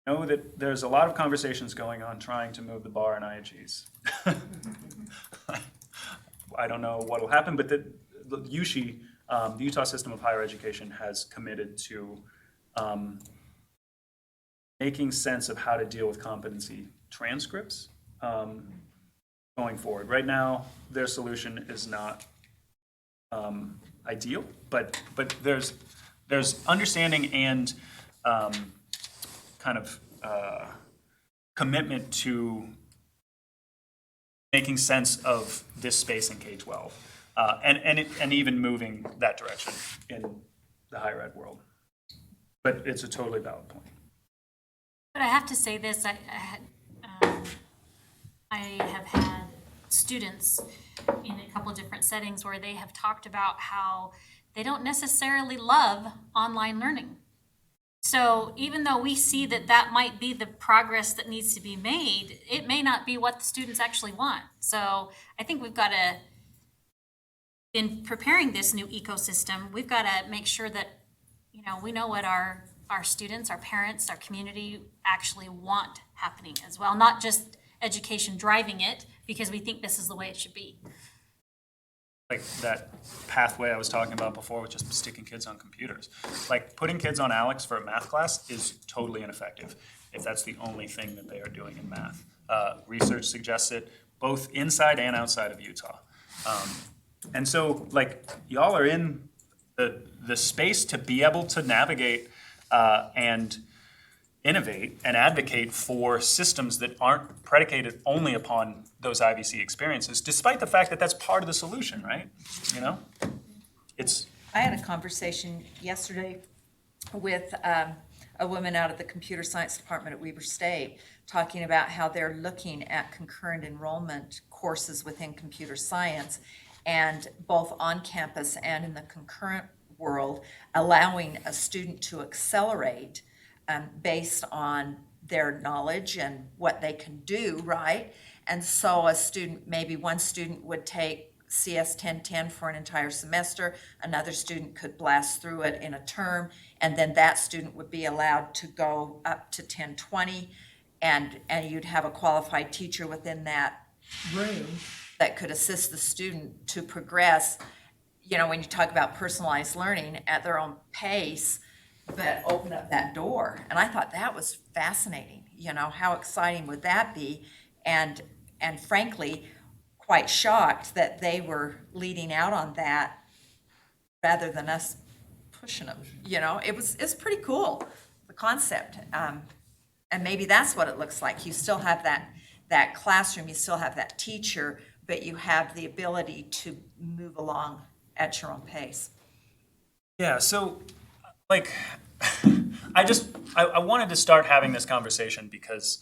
Know that there's a lot of conversations going on trying to move the bar in IHEs. I don't know what will happen, but the USHE, the Utah System of Higher Education, has committed to making sense of how to deal with competency transcripts going forward. Right now, their solution is not ideal, but there's understanding and kind of commitment to making sense of this space in K-12, and even moving that direction in the higher ed world. But it's a totally valid point. But I have to say this, I have had students in a couple of different settings where they have talked about how they don't necessarily love online learning. So even though we see that that might be the progress that needs to be made, it may not be what the students actually want. So I think we've got to, in preparing this new ecosystem, we've got to make sure that, we know what our students, our parents, our community actually want happening as well, not just education driving it because we think this is the way it should be. Like that pathway I was talking about before with just sticking kids on computers. Like putting kids on Alex for a math class is totally ineffective if that's the only thing that they are doing in math. Research suggests it both inside and outside of Utah. And so like y'all are in the space to be able to navigate and innovate and advocate for systems that aren't predicated only upon those IVC experiences, despite the fact that that's part of the solution, right? I had a conversation yesterday with a woman out of the computer science department at Weber State talking about how they're looking at concurrent enrollment courses within computer science, and both on campus and in the concurrent world, allowing a student to accelerate based on their knowledge and what they can do, right? And so a student, maybe one student would take CS 1010 for an entire semester, another student could blast through it in a term, and then that student would be allowed to go up to 1020, and you'd have a qualified teacher within that room that could assist the student to progress, when you talk about personalized learning at their own pace, but open up that door. And I thought that was fascinating. How exciting would that be? And frankly, quite shocked that they were leading out on that rather than us pushing them. It's pretty cool, the concept. And maybe that's what it looks like. You still have that classroom, you still have that teacher, but you have the ability to move along at your own pace. Yeah, so like I wanted to start having this conversation because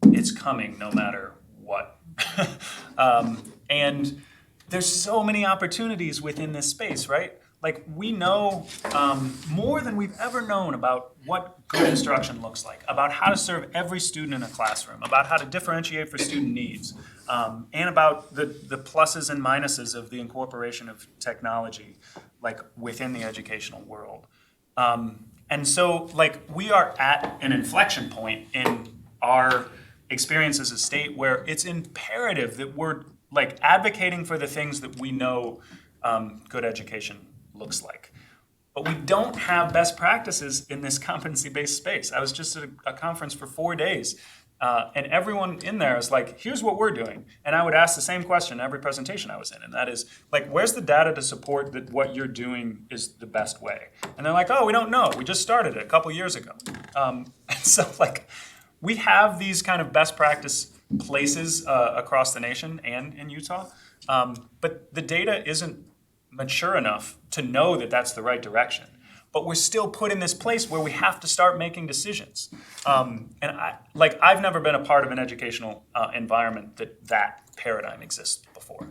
it's coming no matter what. And there's so many opportunities within this space, right? Like we know more than we've ever known about what good instruction looks like, about how to serve every student in a classroom, about how to differentiate for student needs, and about the pluses and minuses of the incorporation of technology, like within the educational world. And so like we are at an inflection point in our experience as a state where it's imperative that we're like advocating for the things that we know good education looks like. But we don't have best practices in this competency-based space. I was just at a conference for 4 days, and everyone in there is like, here's what we're doing. And I would ask the same question every presentation I was in, and that is, like, where's the data to support that what you're doing is the best way? And they're like, oh, we don't know. We just started it a couple years ago. And so, like, we have these kind of best practice places across the nation and in Utah, but the data isn't mature enough to know that that's the right direction. But we're still put in this place where we have to start making decisions. And I've never been a part of an educational environment that paradigm exists before.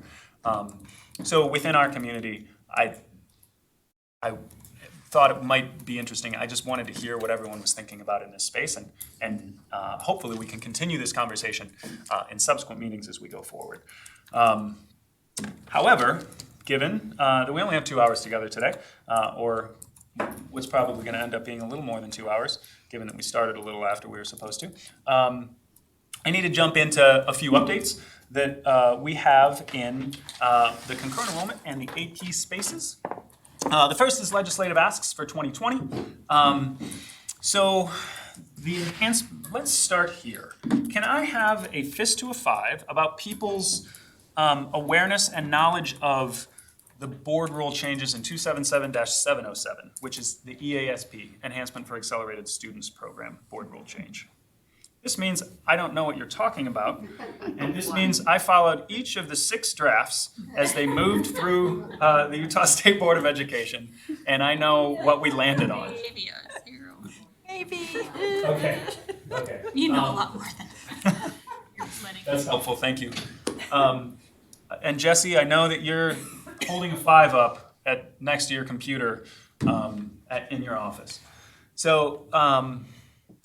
So within our community, thought it might be interesting. I just wanted to hear what everyone was thinking about in this space, and hopefully we can continue this conversation in subsequent meetings as we go forward. However, given that we only have 2 hours together today, or what's probably going to end up being a little more than 2 hours, given that we started a little after we were supposed to, I need to jump into a few updates that we have in the concurrent enrollment and the AP spaces. The first is legislative asks for 2020. So the let's start here. Can I have a fist to a 5 about people's awareness and knowledge of the board rule changes in 277-707, which is the EASP, Enhancement for Accelerated Students Program board rule change? This means I don't know what you're talking about, and this means I followed each of the 6 drafts as they moved through the Utah State Board of Education, and I know what we landed on. Maybe. Okay. You know a lot more than That's helpful, thank you. And Jesse, I know that you're holding a 5 up next to your computer in your office. So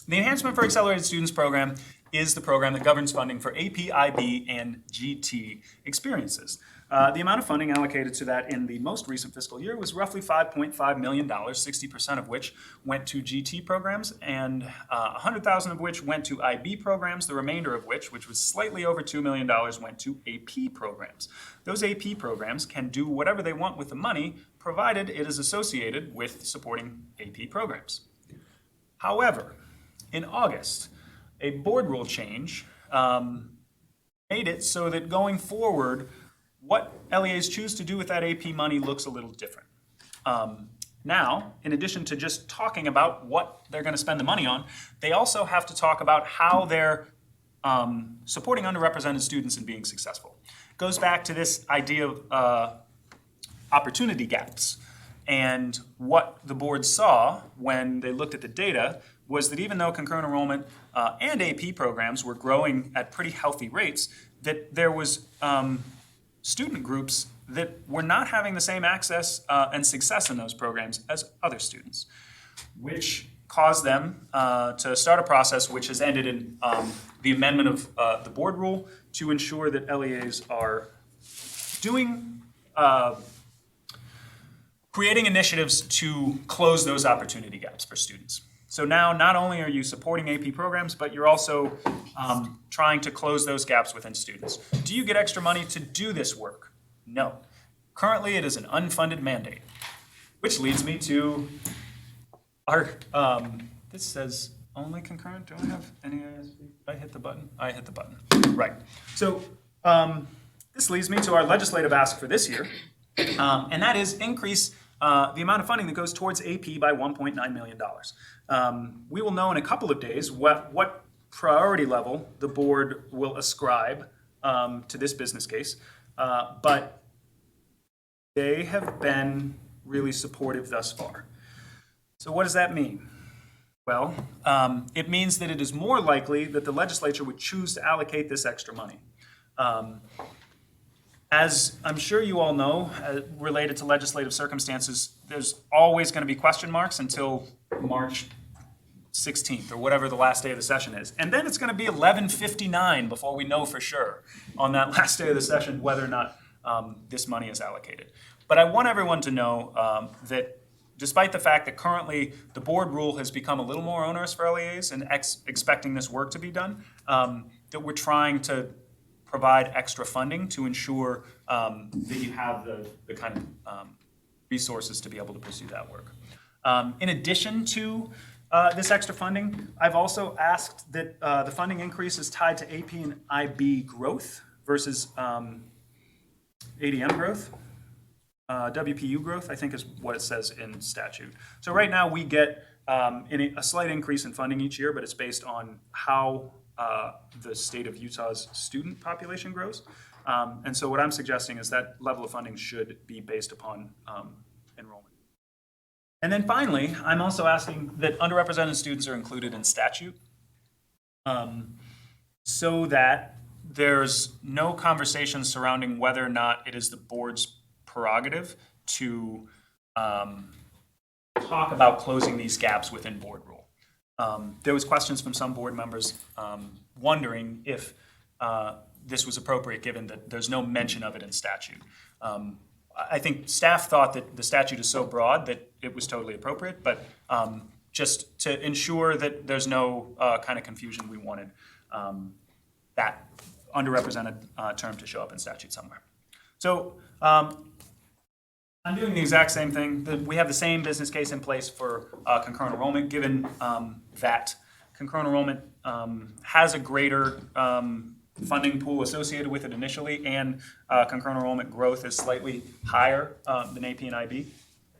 the Enhancement for Accelerated Students Program is the program that governs funding for AP, IB, and GT experiences. The amount of funding allocated to that in the most recent fiscal year was roughly $5.5 million, 60% of which went to GT programs, and $100,000 of which went to IB programs, the remainder of which was slightly over $2 million, went to AP programs. Those AP programs can do whatever they want with the money, provided it is associated with supporting AP programs. However, in August, a board rule change made it so that going forward, what LEAs choose to do with that AP money looks a little different. Now, in addition to just talking about what they're going to spend the money on, they also have to talk about how they're supporting underrepresented students and being successful. It goes back to this idea of opportunity gaps. And what the board saw when they looked at the data was that even though concurrent enrollment and AP programs were growing at pretty healthy rates, that there was student groups that were not having the same access and success in those programs as other students, which caused them to start a process which has ended in the amendment of the board rule to ensure that LEAs are doing creating initiatives to close those opportunity gaps for students. So now, not only are you supporting AP programs, but you're also trying to close those gaps within students. Do you get extra money to do this work? No. Currently, it is an unfunded mandate, which leads me to our, this says only concurrent. Do I have any, did I hit the button? I hit the button. Right. So this leads me to our legislative ask for this year, and that is increase the amount of funding that goes towards AP by $1.9 million. We will know in a couple of days what priority level the board will ascribe to this business case, but they have been really supportive thus far. So what does that mean? Well, it means that it is more likely that the legislature would choose to allocate this extra money. As I'm sure you all know, related to legislative circumstances, there's always going to be question marks until March 16th or whatever the last day of the session is. And then it's going to be 11:59 before we know for sure on that last day of the session whether or not this money is allocated. But I want everyone to know that despite the fact that currently the board rule has become a little more onerous for LEAs and expecting this work to be done, that we're trying to provide extra funding to ensure that you have the kind of resources to be able to pursue that work. In addition to this extra funding, I've also asked that the funding increase is tied to AP and IB growth versus ADM growth. WPU growth, I think, is what it says in statute. So right now we get a slight increase in funding each year, but it's based on how the state of Utah's student population grows. And so what I'm suggesting is that level of funding should be based upon enrollment. And then finally, I'm also asking that underrepresented students are included in statute so that there's no conversation surrounding whether or not it is the board's prerogative to talk about closing these gaps within board rule. There was questions from some board members wondering if this was appropriate, given that there's no mention of it in statute. I think staff thought that the statute is so broad that it was totally appropriate, but just to ensure that there's no kind of confusion, we wanted that underrepresented term to show up in statute somewhere. So I'm doing the exact same thing. We have the same business case in place for concurrent enrollment, given that concurrent enrollment has a greater funding pool associated with it initially, and concurrent enrollment growth is slightly higher than AP and IB.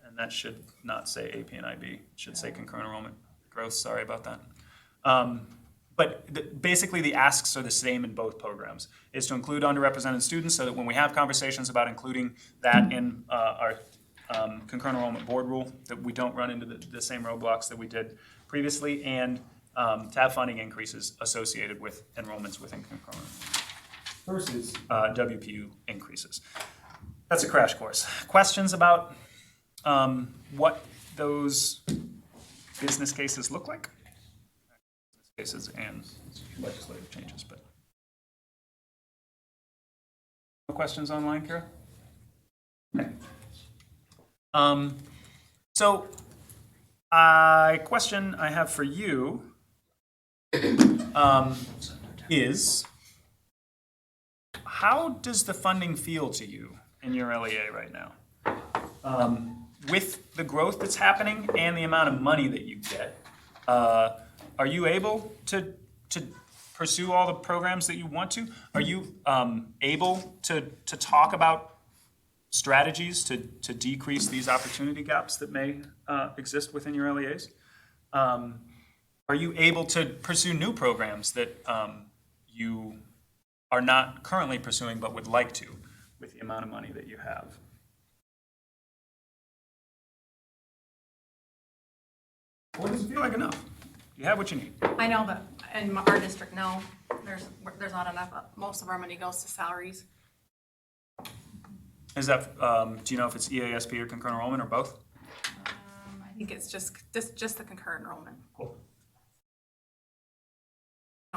And that should not say AP and IB. It should say concurrent enrollment growth. Sorry about that. But basically the asks are the same in both programs, is to include underrepresented students so that when we have conversations about including that in our concurrent enrollment board rule, that we don't run into the same roadblocks that we did previously, and to have funding increases associated with enrollments within concurrent versus WPU increases. That's a crash course. Questions about what those business cases look like? Cases and legislative changes, but no questions online, Kara? Okay. So a question I have for you is, how does the funding feel to you in your LEA right now? With the growth that's happening and the amount of money that you get, are you able to pursue all the programs that you want to? Are you able to talk about strategies to decrease these opportunity gaps that may exist within your LEAs? Are you able to pursue new programs that you are not currently pursuing but would like to with the amount of money that you have? Or does it feel like enough? You have what you need. I know that in our district, no, there's not enough. Most of our money goes to salaries. Is that, do you know if it's EASP or concurrent enrollment or both? I think it's just the concurrent enrollment. Cool.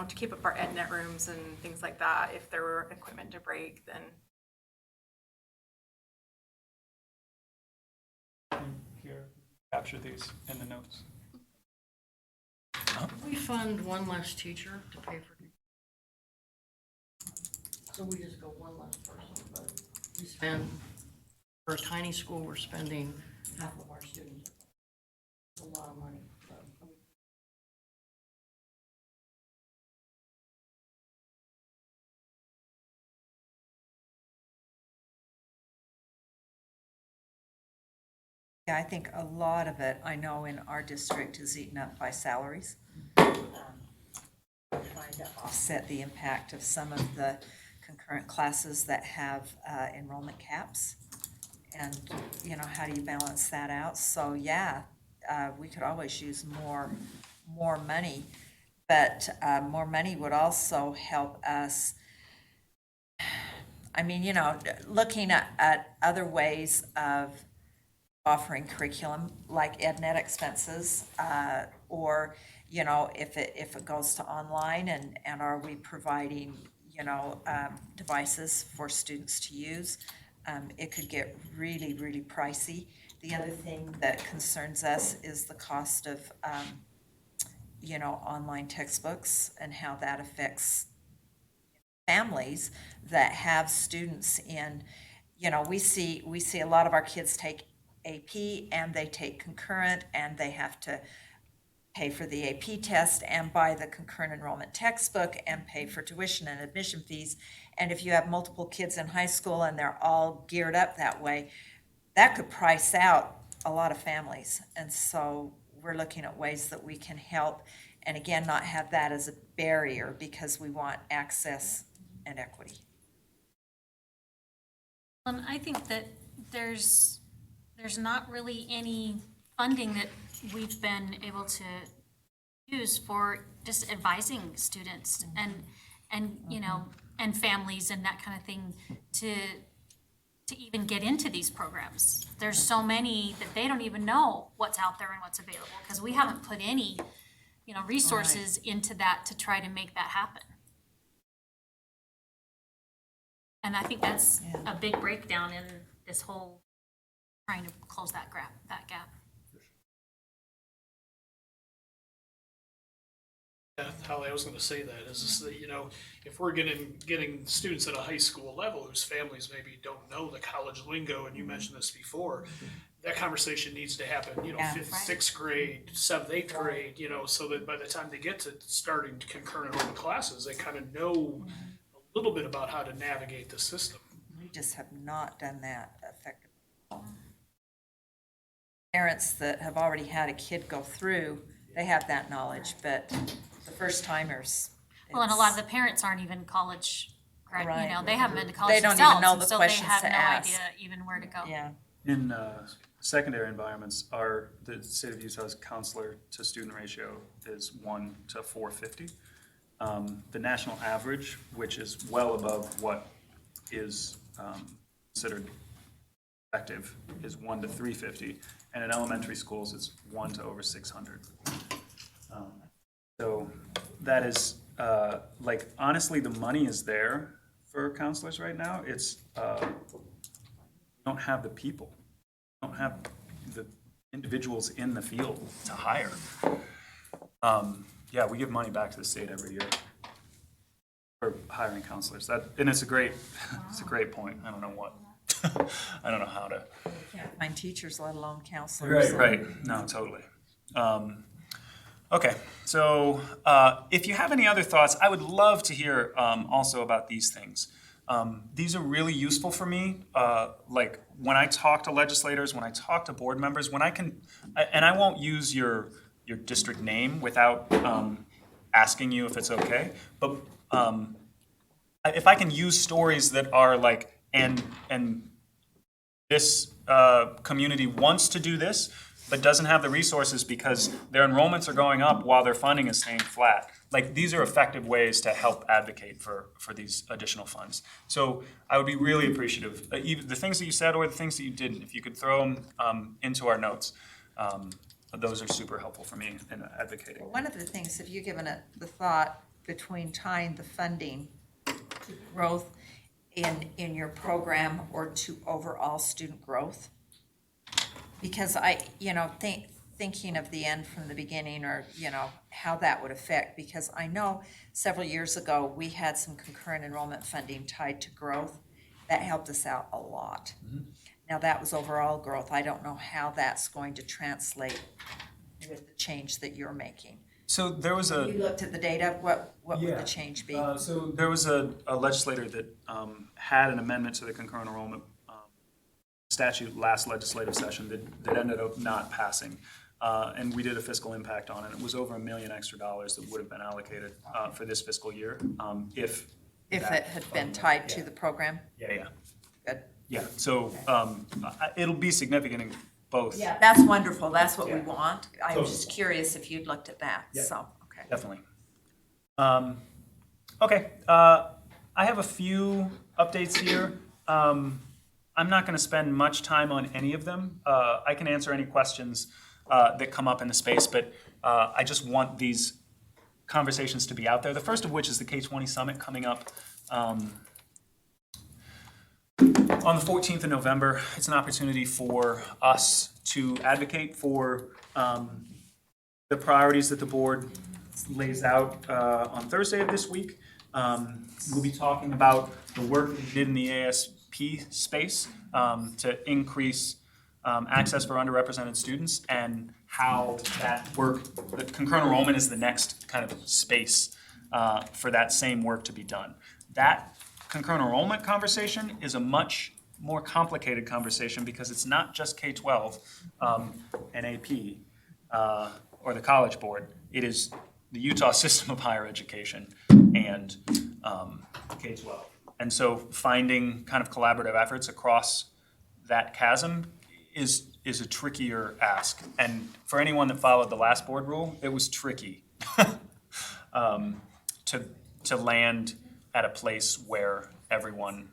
To keep up our EdNet rooms and things like that, if there were equipment to break, then. Here, capture these in the notes. We fund one less teacher to pay for. So we just go one less person, but we spend, for a tiny school, we're spending half of our students. It's a lot of money. Yeah, I think a lot of it, I know in our district, is eaten up by salaries. Trying to offset the impact of some of the concurrent classes that have enrollment caps. And, you know, how do you balance that out? So, yeah, we could always use more money, but more money would also help us. I mean, you know, looking at other ways of offering curriculum like EdNet expenses, or, you know, if it goes to online, and are we providing, you know, devices for students to use? It could get really, really pricey. The other thing that concerns us is the cost of, you know, online textbooks and how that affects families that have students in, you know, we see a lot of our kids take AP and they take concurrent, and they have to pay for the AP test and buy the concurrent enrollment textbook and pay for tuition and admission fees. And if you have multiple kids in high school and they're all geared up that way, that could price out a lot of families. And so we're looking at ways that we can help, and again, not have that as a barrier, because we want access and equity. I think that there's not really any funding that we've been able to use for just advising students and you know, and families and that kind of thing, to to even get into these programs. There's so many that they don't even know what's out there and what's available, because we haven't put any, resources into that to try to make that happen. And I think that's a big breakdown in this whole trying to close that gap. Yeah, Holly, I was gonna say that, is that, if we're getting students at a high school level whose families maybe don't know the college lingo, and you mentioned this before, that conversation needs to happen, fifth, sixth grade, seventh, eighth grade, so that by the time they get to starting concurrent enrollment classes, they kind of know a little bit about how to navigate the system. We just have not done that effectively. Parents that have already had a kid go through, they have that knowledge, but the first timers. Well, and a lot of the parents aren't even college, Right. They haven't been to college They don't even themselves, know and the so they questions have to no ask. idea even where to go. Yeah. In secondary environments, the state of Utah's counselor to student ratio is 1 to 450. The national average, which is well above what is considered effective, is 1 to 350. And in elementary schools, it's 1 to over 600. So that is, honestly, the money is there for counselors right now. It's, we don't have the people. We don't have the individuals in the field to hire. Yeah, we give money back to the state every year for hiring counselors. And it's a great point. I don't know what. I don't know how to. Can't find teachers, let alone counselors. Right. No, totally. Okay, so if you have any other thoughts, I would love to hear also about these things. These are really useful for me. Like when I talk to legislators, when I talk to board members, when I can, and I won't use your district name without asking you if it's okay. But if I can use stories that are like, and this community wants to do this, but doesn't have the resources because their enrollments are going up while their funding is staying flat. Like, these are effective ways to help advocate for these additional funds. So I would be really appreciative, even the things that you said or the things that you didn't, if you could throw them into our notes. Those are super helpful for me in advocating. One of the things, have you given it the thought between tying the funding to growth in your program or to overall student growth? Because thinking of the end from the beginning, or, how that would affect, because I know several years ago, we had some concurrent enrollment funding tied to growth. That helped us out a lot. Mm-hmm. Now, that was overall growth. I don't know how that's going to translate with the change that you're making. So there was you looked at the data, what would the change be? So there was a legislator that had an amendment to the concurrent enrollment statute last legislative session that ended up not passing. And we did a fiscal impact on it. It was over $1 million extra that would have been allocated for this fiscal year if it had been tied to the program? Yeah. Good. Yeah, so it'll be significant in both. Yeah, that's wonderful. That's what we want. I'm just curious if you'd looked at that. Yeah. So, okay. Definitely. Okay, I have a few updates here. I'm not going to spend much time on any of them. I can answer any questions that come up in the space, but I just want these conversations to be out there. The first of which is the K-20 Summit coming up on the 14th of November. It's an opportunity for us to advocate for the priorities that the board lays out on Thursday of this week. We'll be talking about the work that we did in the ASP space to increase access for underrepresented students, and how that work, the concurrent enrollment is the next kind of space for that same work to be done. That concurrent enrollment conversation is a much more complicated conversation because it's not just K-12 and AP or the College Board. It is the Utah system of higher education and K-12. And so finding kind of collaborative efforts across that chasm is a trickier ask. And for anyone that followed the last board rule, it was tricky to land at a place where everyone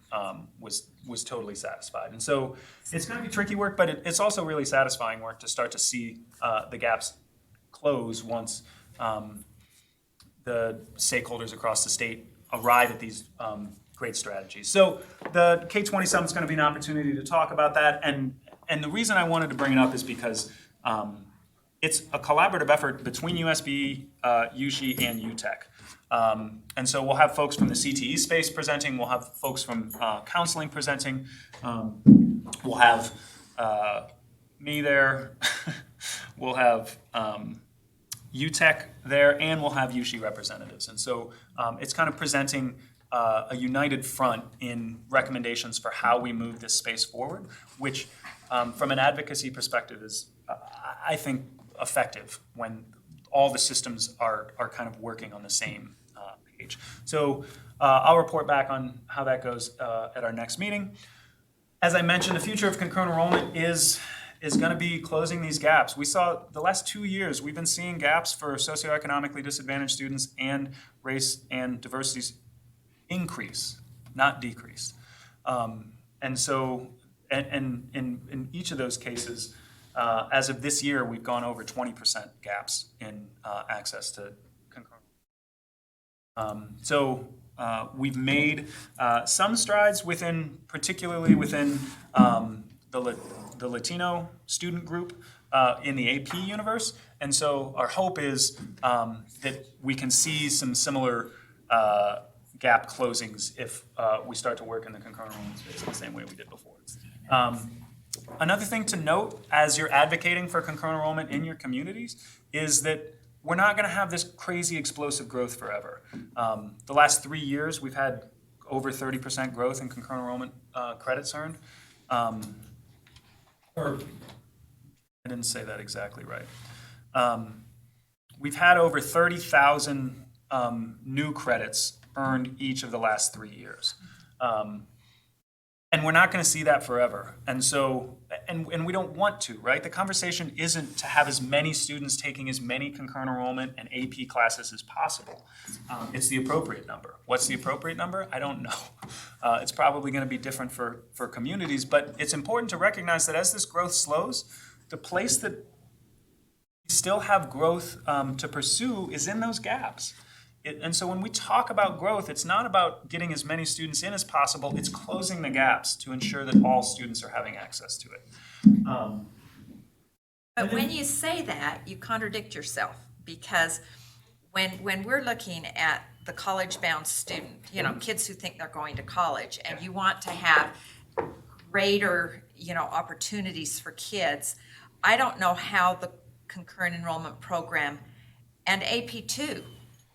was totally satisfied. And so it's going to be tricky work, but it's also really satisfying work to start to see the gaps close once the stakeholders across the state arrive at these great strategies. So the K-20 Summit is going to be an opportunity to talk about that. And the reason I wanted to bring it up is because it's a collaborative effort between USB, USHE, and UTEC. And so we'll have folks from the CTE space presenting. We'll have folks from counseling presenting. We'll have me there. We'll have UTEC there, and we'll have USHE representatives. And so it's kind of presenting a united front in recommendations for how we move this space forward, which from an advocacy perspective is, I think, effective when all the systems are kind of working on the same page. So I'll report back on how that goes at our next meeting. As I mentioned, the future of concurrent enrollment is going to be closing these gaps. We saw the last 2 years, we've been seeing gaps for socioeconomically disadvantaged students and race and diversities increase, not decrease. And so, and in each of those cases, as of this year, we've gone over 20% gaps in access to concurrent. So we've made some strides particularly within the Latino student group in the AP universe. And so our hope is that we can see some similar gap closings if we start to work in the concurrent enrollment space in the same way we did before. Another thing to note as you're advocating for concurrent enrollment in your communities is that we're not going to have this crazy explosive growth forever. The last 3 years, we've had over 30% growth in concurrent enrollment credits earned. Or I didn't say that exactly right. We've had over 30,000 new credits earned each of the last 3 years. And we're not going to see that forever. And so, and we don't want to, right? The conversation isn't to have as many students taking as many concurrent enrollment and AP classes as possible. It's the appropriate number. What's the appropriate number? I don't know. It's probably going to be different for communities, but it's important to recognize that as this growth slows, the place that we still have growth to pursue is in those gaps. And so when we talk about growth, it's not about getting as many students in as possible, it's closing the gaps to ensure that all students are having access to it. But when you say that, you contradict yourself, because when we're looking at the college-bound student, kids who think they're going to college, and you want to have greater, opportunities for kids, I don't know how the concurrent enrollment program and AP too,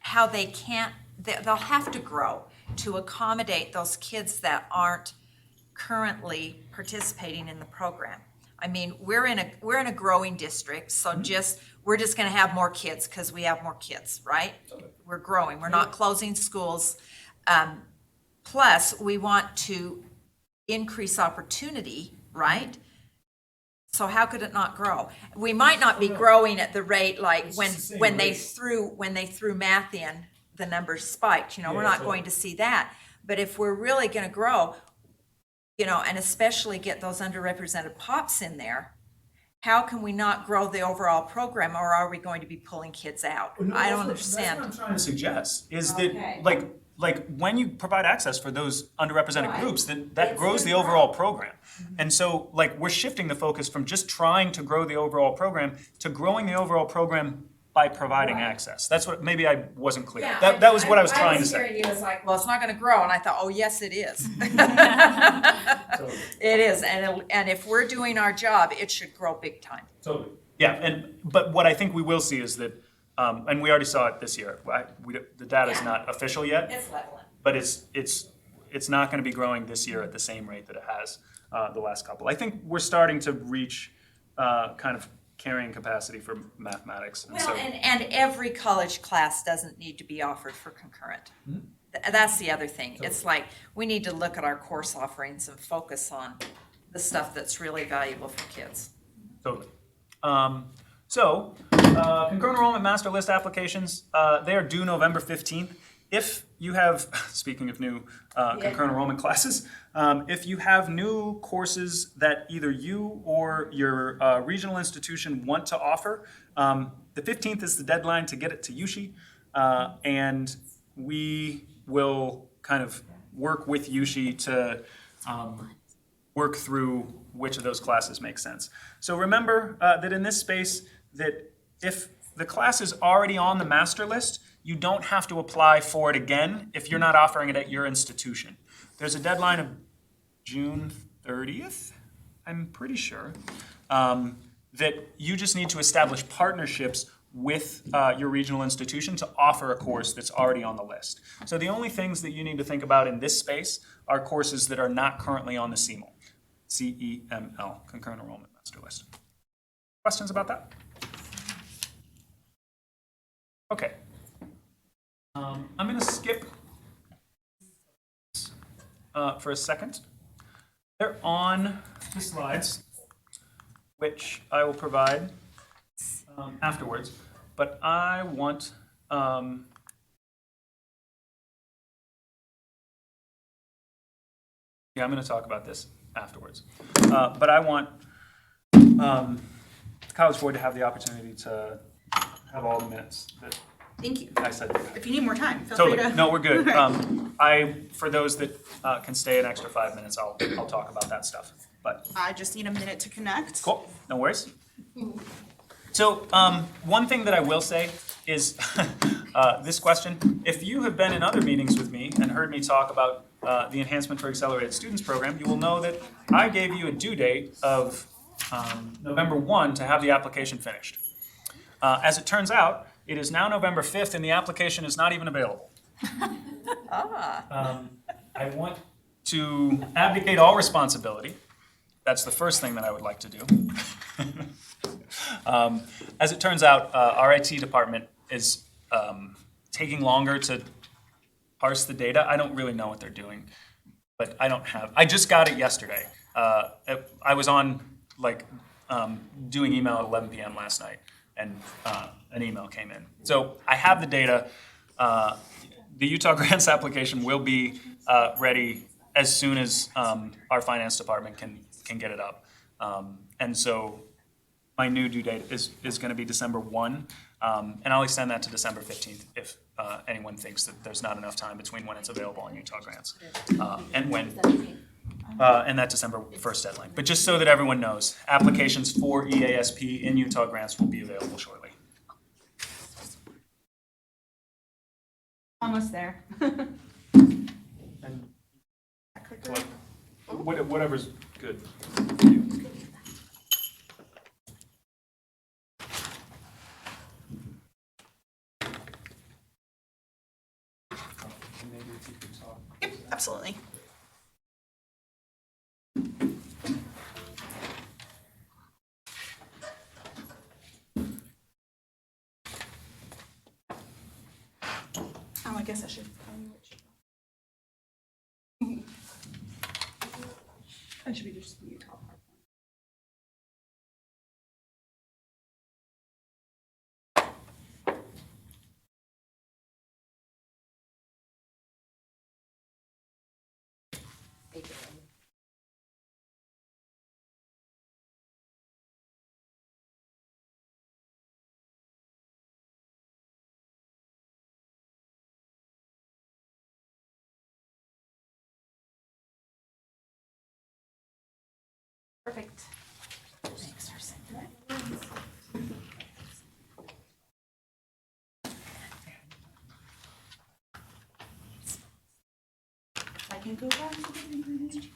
how they'll have to grow to accommodate those kids that aren't currently participating in the program. I mean, we're in a growing district, so we're just going to have more kids because we have more kids, right? We're growing. We're not closing schools. Plus, we want to increase opportunity, right? So how could it not grow? We might not be growing at the rate like when they threw math in, the numbers spiked. We're not going to see that. But if we're really going to grow, and especially get those underrepresented pops in there, how can we not grow the overall program, or are we going to be pulling kids out? I don't understand. That's what I'm trying to suggest is that like when you provide access for those underrepresented groups, that grows the overall program. And so we're shifting the focus from just trying to grow the overall program to growing the overall program by providing access. That's what, maybe I wasn't clear. Yeah, that was what I was trying to say. I was hearing you as well, it's not going to grow, and I thought, oh yes, it is. It is, and if we're doing our job, it should grow big time. Totally. Yeah, but what I think we will see is that, and we already saw it this year. The data is not official yet. It's leveling. But it's not going to be growing this year at the same rate that it has the last couple. I think we're starting to reach kind of carrying capacity for mathematics. And every college class doesn't need to be offered for concurrent. Mm-hmm. That's the other thing. Totally. It's like we need to look at our course offerings and focus on the stuff that's really valuable for kids. Totally. Concurrent enrollment master list applications, they are due November 15th. if you have, speaking of new concurrent enrollment classes, if you have new courses that either you or your regional institution want to offer, the 15th is the deadline to get it to USHI, and we will kind of work with USHI to work through which of those classes make sense. So remember that in this space, that if the class is already on the master list, you don't have to apply for it again if you're not offering it at your institution. There's a deadline of June 30th, I'm pretty sure, that you just need to establish partnerships with your regional institution to offer a course that's already on the list. So the only things that you need to think about in this space are courses that are not currently on the CEML, CEML, Concurrent Enrollment Master List. Questions about that? Okay. I'm going to skip for a second. They're on the slides, which I will provide afterwards, but I want yeah, I'm going to talk about this afterwards, but I want the College Board to have the opportunity to have all the minutes that Thank you. I said. If you need more time, feel Totally. free to. No, we're good. For those that can stay an extra 5 minutes, I'll talk about that stuff. But I just need a minute to connect. cool, no worries. So one thing that I will say is this question. If you have been in other meetings with me and heard me talk about the Enhancement for Accelerated Students program, you will know that I gave you a due date of November 1 to have the application finished. As it turns out, it is now November 5th and the application is not even available. I want to abdicate all responsibility. That's the first thing that I would like to do. As it turns out, our IT department is taking longer to parse the data. I don't really know what they're doing, but I just got it yesterday. I was on doing email at 11 p.m. last night, and an email came in. So I have the data. The Utah Grants application will be ready as soon as our finance department can get it up. And so my new due date is going to be December 1, and I'll extend that to December 15th if anyone thinks that there's not enough time between when it's available on Utah Grants and that December 1st deadline. But just so that everyone knows, applications for EASP in Utah Grants will be available shortly. Almost there. And whatever's good. Maybe if you could talk. Yep, absolutely. I guess I should tell you which. I should be just the Utah PowerPoint. Perfect. Thanks for sending that. I can go back to the ingredients.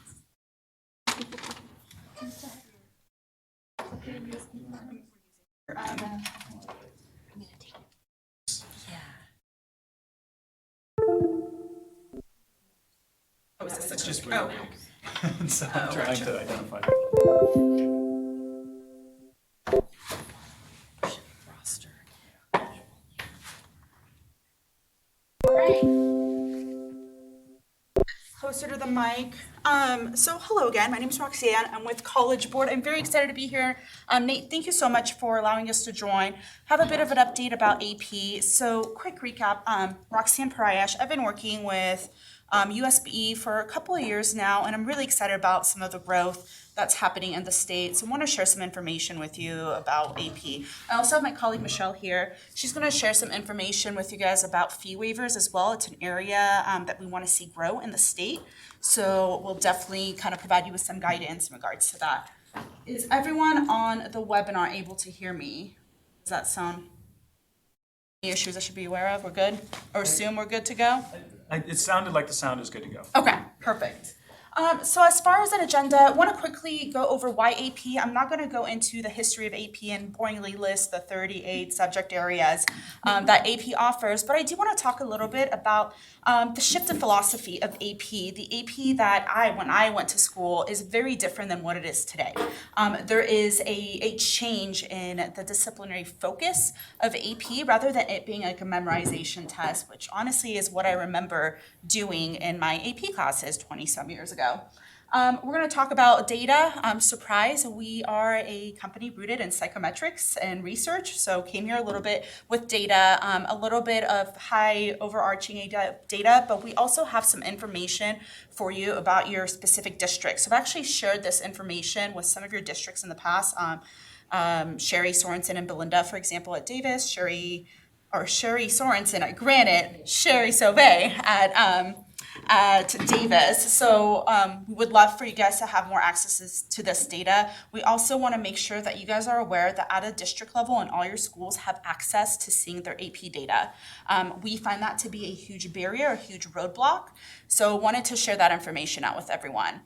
Oh, is this It's the just code? weird. Oh. So I'm trying to identify. Closer to the Mike. So hello again, my name is Roxanne. I'm with College Board. I'm very excited to be here. Nate, thank you so much for allowing us to join. Have a bit of an update about AP. So quick recap, Roxanne Parayash. I've been working with USBE for a couple of years now, and I'm really excited about some of the growth that's happening in the state. So I want to share some information with you about AP. I also have my colleague Michelle here. She's going to share some information with you guys about fee waivers as well. It's an area that we want to see grow in the state. So we'll definitely kind of provide you with some guidance in regards to that. Is everyone on the webinar able to hear me? Does that sound? Any issues I should be aware of? We're good? Or assume we're good to go? It sounded like the sound is good to go. Okay, perfect. So as far as an agenda, I want to quickly go over why AP. I'm not going to go into the history of AP and boringly list the 38 subject areas that AP offers, but I do want to talk a little bit about the shift in philosophy of AP. The AP that when I went to school is very different than what it is today. There is a change in the disciplinary focus of AP rather than it being like a memorization test, which honestly is what I remember doing in my AP classes 20-some years ago. We're going to talk about data. Surprise, we are a company rooted in psychometrics and research, so came here a little bit with data, a little bit of high overarching data, but we also have some information for you about your specific districts. So I've actually shared this information with some of your districts in the past. Sherry Sorensen and Belinda, for example, at Davis, Sherry Sorensen at Granite, Sherry Sauvé at Davis. So we would love for you guys to have more access to this data. We also want to make sure that you guys are aware that at a district level and all your schools have access to seeing their AP data. We find that to be a huge barrier, a huge roadblock. So wanted to share that information out with everyone.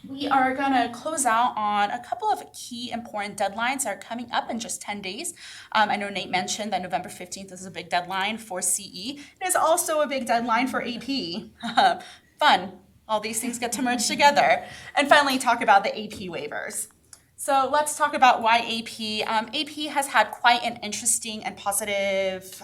We are going to close out on a couple of key important deadlines that are coming up in just 10 days. I know Nate mentioned that November 15th is a big deadline for CE. It is also a big deadline for AP. Fun. All these things get to merge together. And finally, talk about the AP waivers. So let's talk about why AP. AP has had quite an interesting and positive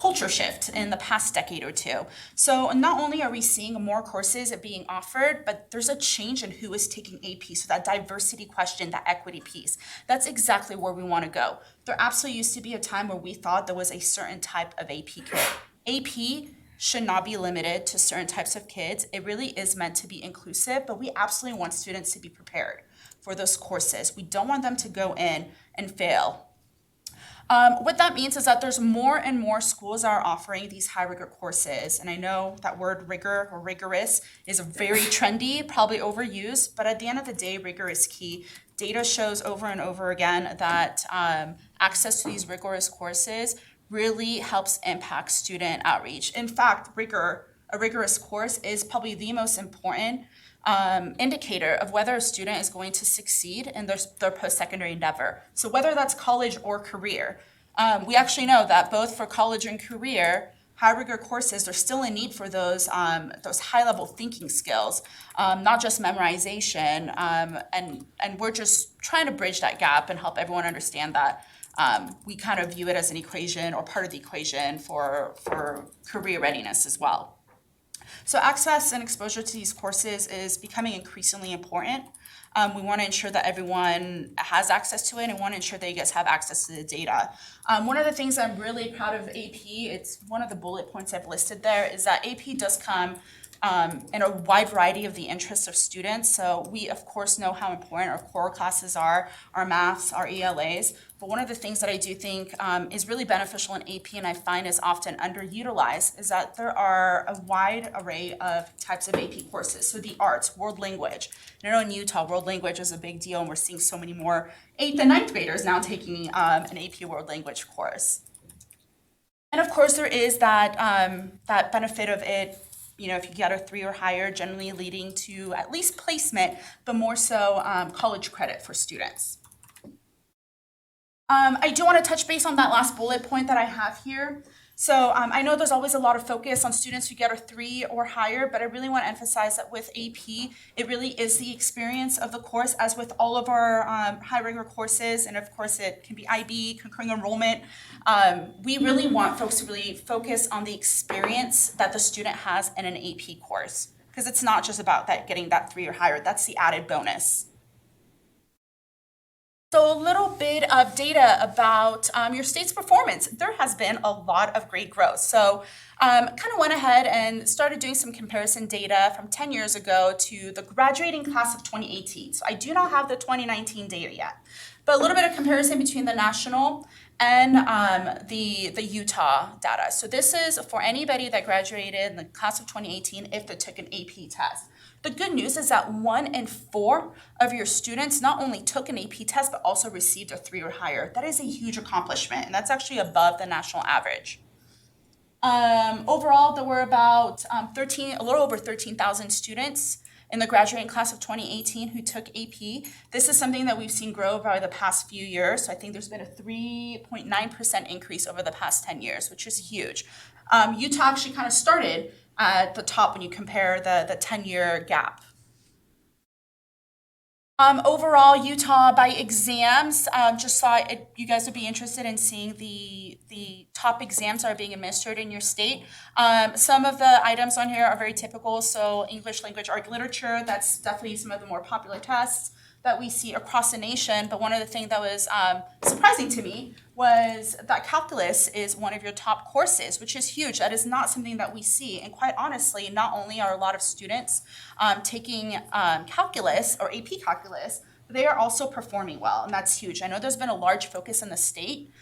culture shift in the past decade or two. So not only are we seeing more courses being offered, but there's a change in who is taking AP. So that diversity question, that equity piece, that's exactly where we want to go. There absolutely used to be a time where we thought there was a certain type of AP kid. AP should not be limited to certain types of kids. It really is meant to be inclusive, but we absolutely want students to be prepared for those courses. We don't want them to go in and fail. What that means is that there's more and more schools that are offering these high rigor courses. And I know that word rigor or rigorous is very trendy, probably overused, but at the end of the day, rigor is key. Data shows over and over again that access to these rigorous courses really helps impact student outreach. In fact, a rigorous course is probably the most important indicator of whether a student is going to succeed in their post-secondary endeavor. So whether that's college or career, we actually know that both for college and career, high rigor courses, there's still a need for those high-level thinking skills, not just memorization. And we're just trying to bridge that gap and help everyone understand that we kind of view it as an equation or part of the equation for career readiness as well. So access and exposure to these courses is becoming increasingly important. We want to ensure that everyone has access to it and want to ensure that you guys have access to the data. One of the things I'm really proud of AP, it's one of the bullet points I've listed there, is that AP does come in a wide variety of the interests of students. So we, of course, know how important our core classes are, our maths, our ELAs. But one of the things that I do think is really beneficial in AP and I find is often underutilized is that there are a wide array of types of AP courses. So the arts, world language. I know in Utah, world language is a big deal and we're seeing so many more 8th and 9th graders now taking an AP world language course. And of course, there is that benefit of it, you know, if you get a 3 or higher, generally leading to at least placement, but more so college credit for students. I do want to touch base on that last bullet point that I have here. So I know there's always a lot of focus on students who get a 3 or higher, but I really want to emphasize that with AP, it really is the experience of the course, as with all of our high rigor courses, and of course it can be IB, concurring enrollment. We really want folks to really focus on the experience that the student has in an AP course. because it's not just about that getting that 3 or higher. That's the added bonus. So a little bit of data about your state's performance. There has been a lot of great growth. So kind of went ahead and started doing some comparison data from 10 years ago to the graduating class of 2018. So I do not have the 2019 data yet, but a little bit of comparison between the national and the Utah data. So this is for anybody that graduated in the class of 2018 if they took an AP test. The good news is that 1 in 4 of your students not only took an AP test, but also received a 3 or higher. That is a huge accomplishment, and that's actually above the national average. Overall, there were about a little over 13,000 students in the graduating class of 2018 who took AP. This is something that we've seen grow over the past few years. So I think there's been a 3.9% increase over the past 10 years, which is huge. Utah actually kind of started at the top when you compare the 10-year gap. Overall, Utah by exams, just thought you guys would be interested in seeing the top exams that are being administered in your state. Some of the items on here are very typical. So English, language, art, literature, that's definitely some of the more popular tests that we see across the nation. But one of the things that was surprising to me was that calculus is one of your top courses, which is huge. That is not something that we see. And quite honestly, not only are a lot of students taking calculus or AP calculus, but they are also performing well, and that's huge. I know there's been a large focus in the state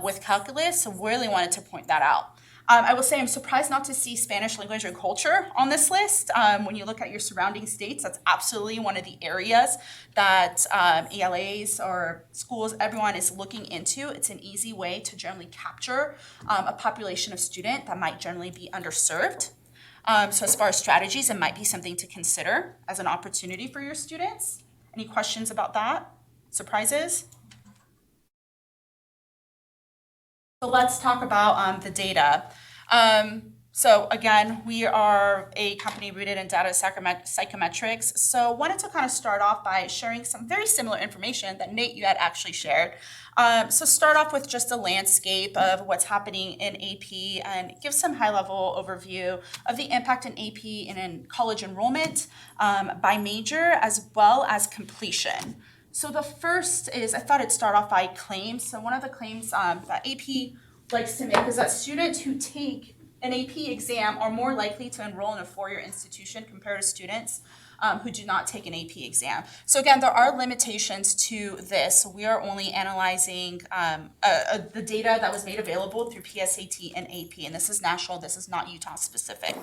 with calculus, so really wanted to point that out. I will say I'm surprised not to see Spanish language and culture on this list. When you look at your surrounding states, that's absolutely one of the areas that ELAs or schools, everyone is looking into. It's an easy way to generally capture a population of student that might generally be underserved. So as far as strategies, it might be something to consider as an opportunity for your students. Any questions about that? Surprises? So let's talk about the data. So again, we are a company rooted in data psychometrics. So wanted to kind of start off by sharing some very similar information that Nate, you had actually shared. So start off with just a landscape of what's happening in AP and give some high-level overview of the impact in AP and in college enrollment by major as well as completion. So the first is, I thought I'd start off by claims. So one of the claims that AP likes to make is that students who take an AP exam are more likely to enroll in a four-year institution compared to students who do not take an AP exam. So again, there are limitations to this. We are only analyzing the data that was made available through PSAT and AP, and this is national, this is not Utah specific.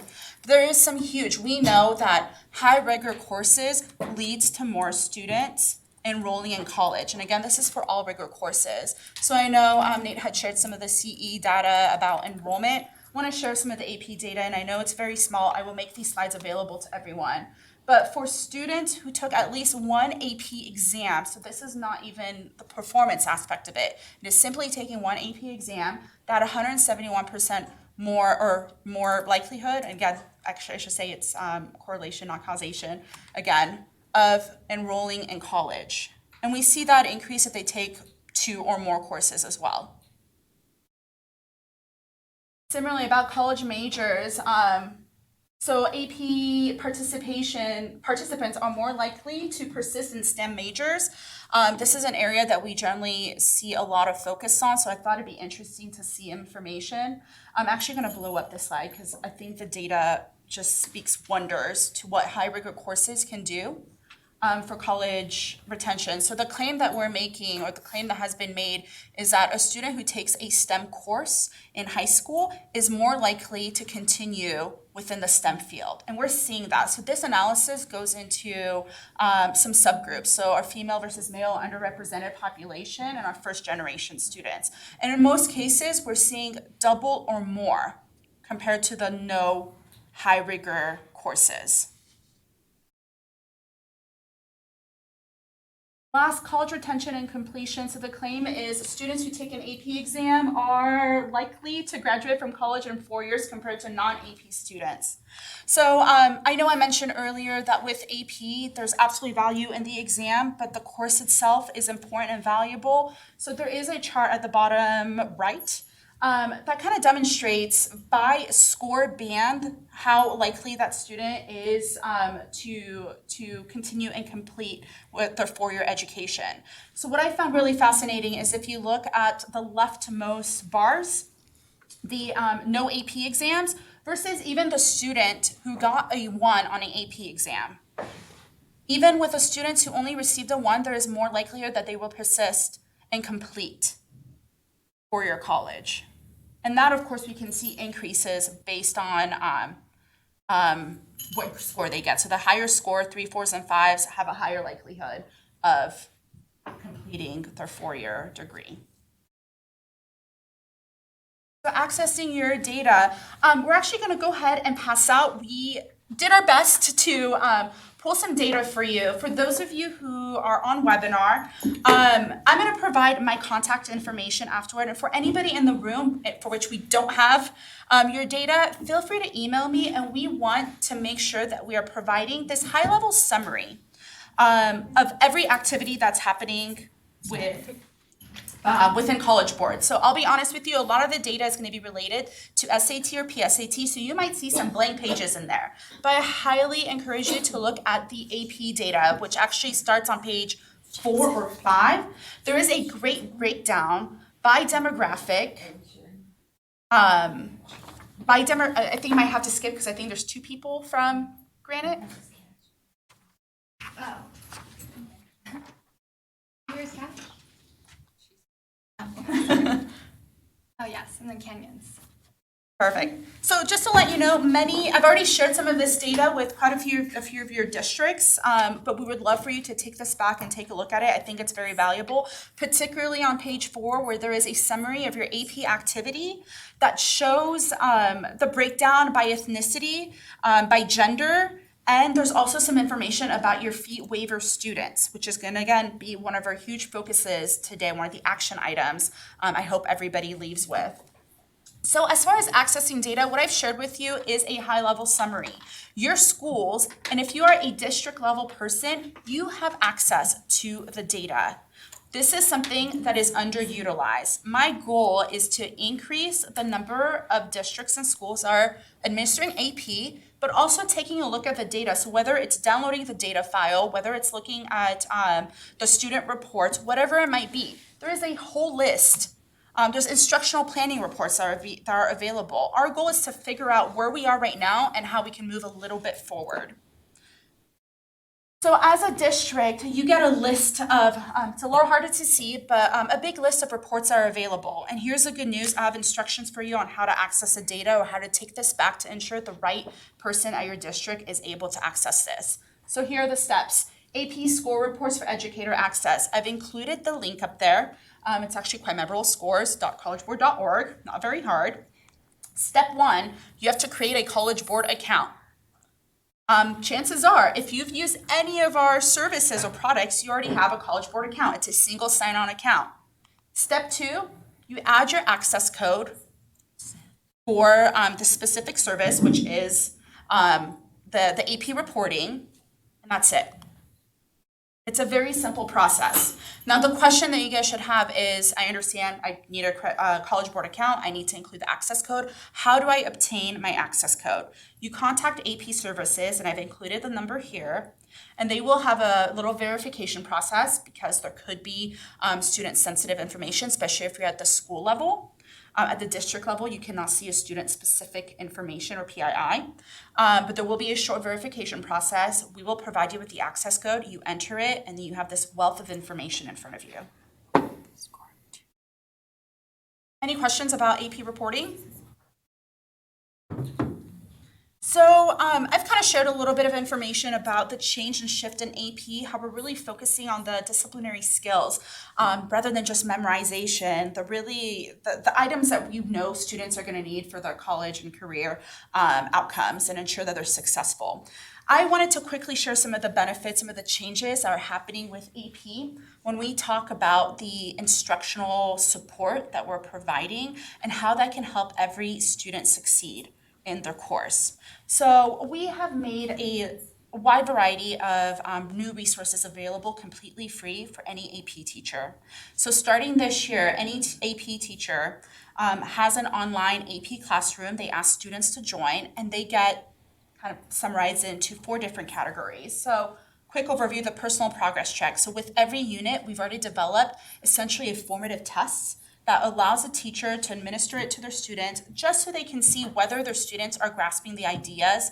There is some huge, we know that high rigor courses leads to more students enrolling in college. And again, this is for all rigor courses. So I know Nate had shared some of the CE data about enrollment. I want to share some of the AP data, and I know it's very small. I will make these slides available to everyone. But for students who took at least one AP exam, so this is not even the performance aspect of it, it is simply taking one AP exam, that 171% more likelihood, and again, actually I should say it's correlation, not causation, again, of enrolling in college. And we see that increase if they take 2 or more courses as well. Similarly, about college majors, so AP participants are more likely to persist in STEM majors. This is an area that we generally see a lot of focus on, so I thought it'd be interesting to see information. I'm actually gonna blow up this slide because I think the data just speaks wonders to what high rigor courses can do for college retention. So the claim that we're making, or the claim that has been made, is that a student who takes a STEM course in high school is more likely to continue within the STEM field. And we're seeing that. So this analysis goes into some subgroups. So our female versus male underrepresented population and our first generation students. And in most cases, we're seeing double or more compared to the no high rigor courses. Last, college retention and completion. So the claim is students who take an AP exam are likely to graduate from college in 4 years compared to non-AP students. So I know I mentioned earlier that with AP, there's absolutely value in the exam, but the course itself is important and valuable. So there is a chart at the bottom right that kind of demonstrates by score band how likely that student is to continue and complete with their four-year education. So what I found really fascinating is if you look at the leftmost bars, the no AP exams versus even the student who got a 1 on an AP exam. Even with the students who only received a 1, there is more likelihood that they will persist and complete four-year college. And that, of course, we can see increases based on what score they get. So the higher score, 3, 4s, and 5s, have a higher likelihood of completing their four-year degree. So accessing your data, we're actually going to go ahead and pass out. We did our best to pull some data for you. For those of you who are on webinar, I'm going to provide my contact information afterward. And for anybody in the room for which we don't have your data, feel free to email me, and we want to make sure that we are providing this high-level summary of every activity that's happening within College Board. So I'll be honest with you, a lot of the data is going to be related to SAT or PSAT, so you might see some blank pages in there. But I highly encourage you to look at the AP data, which actually starts on page 4 or 5. There is a great breakdown by demographic. I think I might have to skip because I think there's 2 people from Granite. Oh. Here's Kathy. Oh yes, and then canyons. Perfect. So just to let you know, I've already shared some of this data with quite a few of your districts, but we would love for you to take this back and take a look at it. I think it's very valuable, particularly on page 4, where there is a summary of your AP activity that shows the breakdown by ethnicity, by gender, and there's also some information about your fee waiver students, which is going to, again, be one of our huge focuses today, one of the action items I hope everybody leaves with. So as far as accessing data, what I've shared with you is a high-level summary. Your schools, and if you are a district-level person, you have access to the data. This is something that is underutilized. My goal is to increase the number of districts and schools that are administering AP, but also taking a look at the data. So whether it's downloading the data file, whether it's looking at the student reports, whatever it might be, there is a whole list. There's instructional planning reports that are available. Our goal is to figure out where we are right now and how we can move a little bit forward. So as a district, you get a list of, it's a little harder to see, but a big list of reports are available. And here's the good news, I have instructions for you on how to access the data or how to take this back to ensure the right person at your district is able to access this. So here are the steps. AP score reports for educator access. I've included the link up there. It's actually quite memorable, scores.collegeboard.org, not very hard. Step 1, you have to create a College Board account. Chances are, if you've used any of our services or products, you already have a College Board account. It's a single sign-on account. Step 2, you add your access code for the specific service, which is the AP reporting, and that's it. It's a very simple process. Now, the question that you guys should have is, I understand I need a College Board account. I need to include the access code. How do I obtain my access code? You contact AP Services, and I've included the number here, and they will have a little verification process because there could be student-sensitive information, especially if you're at the school level. At the district level, you cannot see a student-specific information or PII, but there will be a short verification process. We will provide you with the access code. You enter it, and then you have this wealth of information in front of you. Any questions about AP reporting? So I've kind of shared a little bit of information about the change and shift in AP, how we're really focusing on the disciplinary skills rather than just memorization, the items that you know students are going to need for their college and career outcomes and ensure that they're successful. I wanted to quickly share some of the benefits, some of the changes that are happening with AP when we talk about the instructional support that we're providing and how that can help every student succeed in their course. So we have made a a wide variety of new resources available completely free for any AP teacher. So starting this year, any AP teacher has an online AP classroom they ask students to join, and they get kind of summarized into 4 different categories. So quick overview, the personal progress check. So with every unit, we've already developed essentially a formative test that allows a teacher to administer it to their students just so they can see whether their students are grasping the ideas,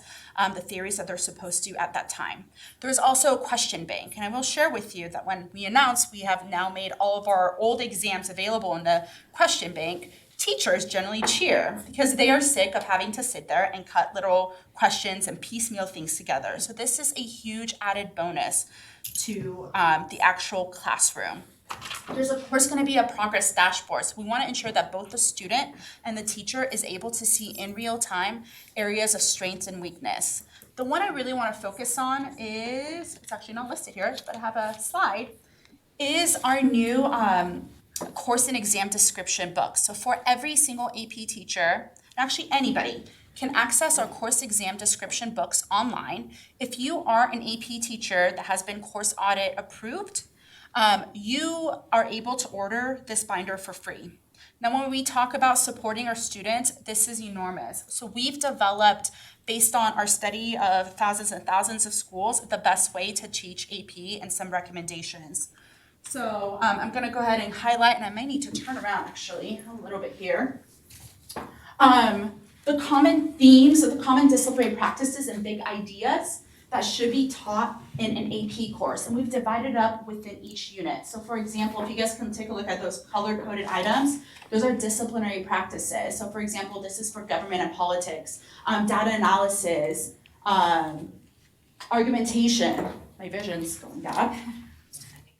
the theories that they're supposed to at that time. There's also a question bank, and I will share with you that when we announced we have now made all of our old exams available in the question bank, teachers generally cheer because they are sick of having to sit there and cut little questions and piecemeal things together. So this is a huge added bonus to the actual classroom. There's of course going to be a progress dashboard. So we want to ensure that both the student and the teacher is able to see in real time areas of strength and weakness. The one I really want to focus on is, it's actually not listed here, but I have a slide, is our new course and exam description book. So for every single AP teacher, actually anybody, can access our course exam description books online. If you are an AP teacher that has been course audit approved, you are able to order this binder for free. Now, when we talk about supporting our students, this is enormous. So we've developed, based on our study of thousands and thousands of schools, the best way to teach AP and some recommendations. So I'm gonna go ahead and highlight, and I may need to turn around actually a little bit here. The common themes, the common disciplinary practices and big ideas that should be taught in an AP course, and we've divided up within each unit. So for example, if you guys can take a look at those color-coded items, those are disciplinary practices. So for example, this is for government and politics, data analysis, argumentation, my vision's going back.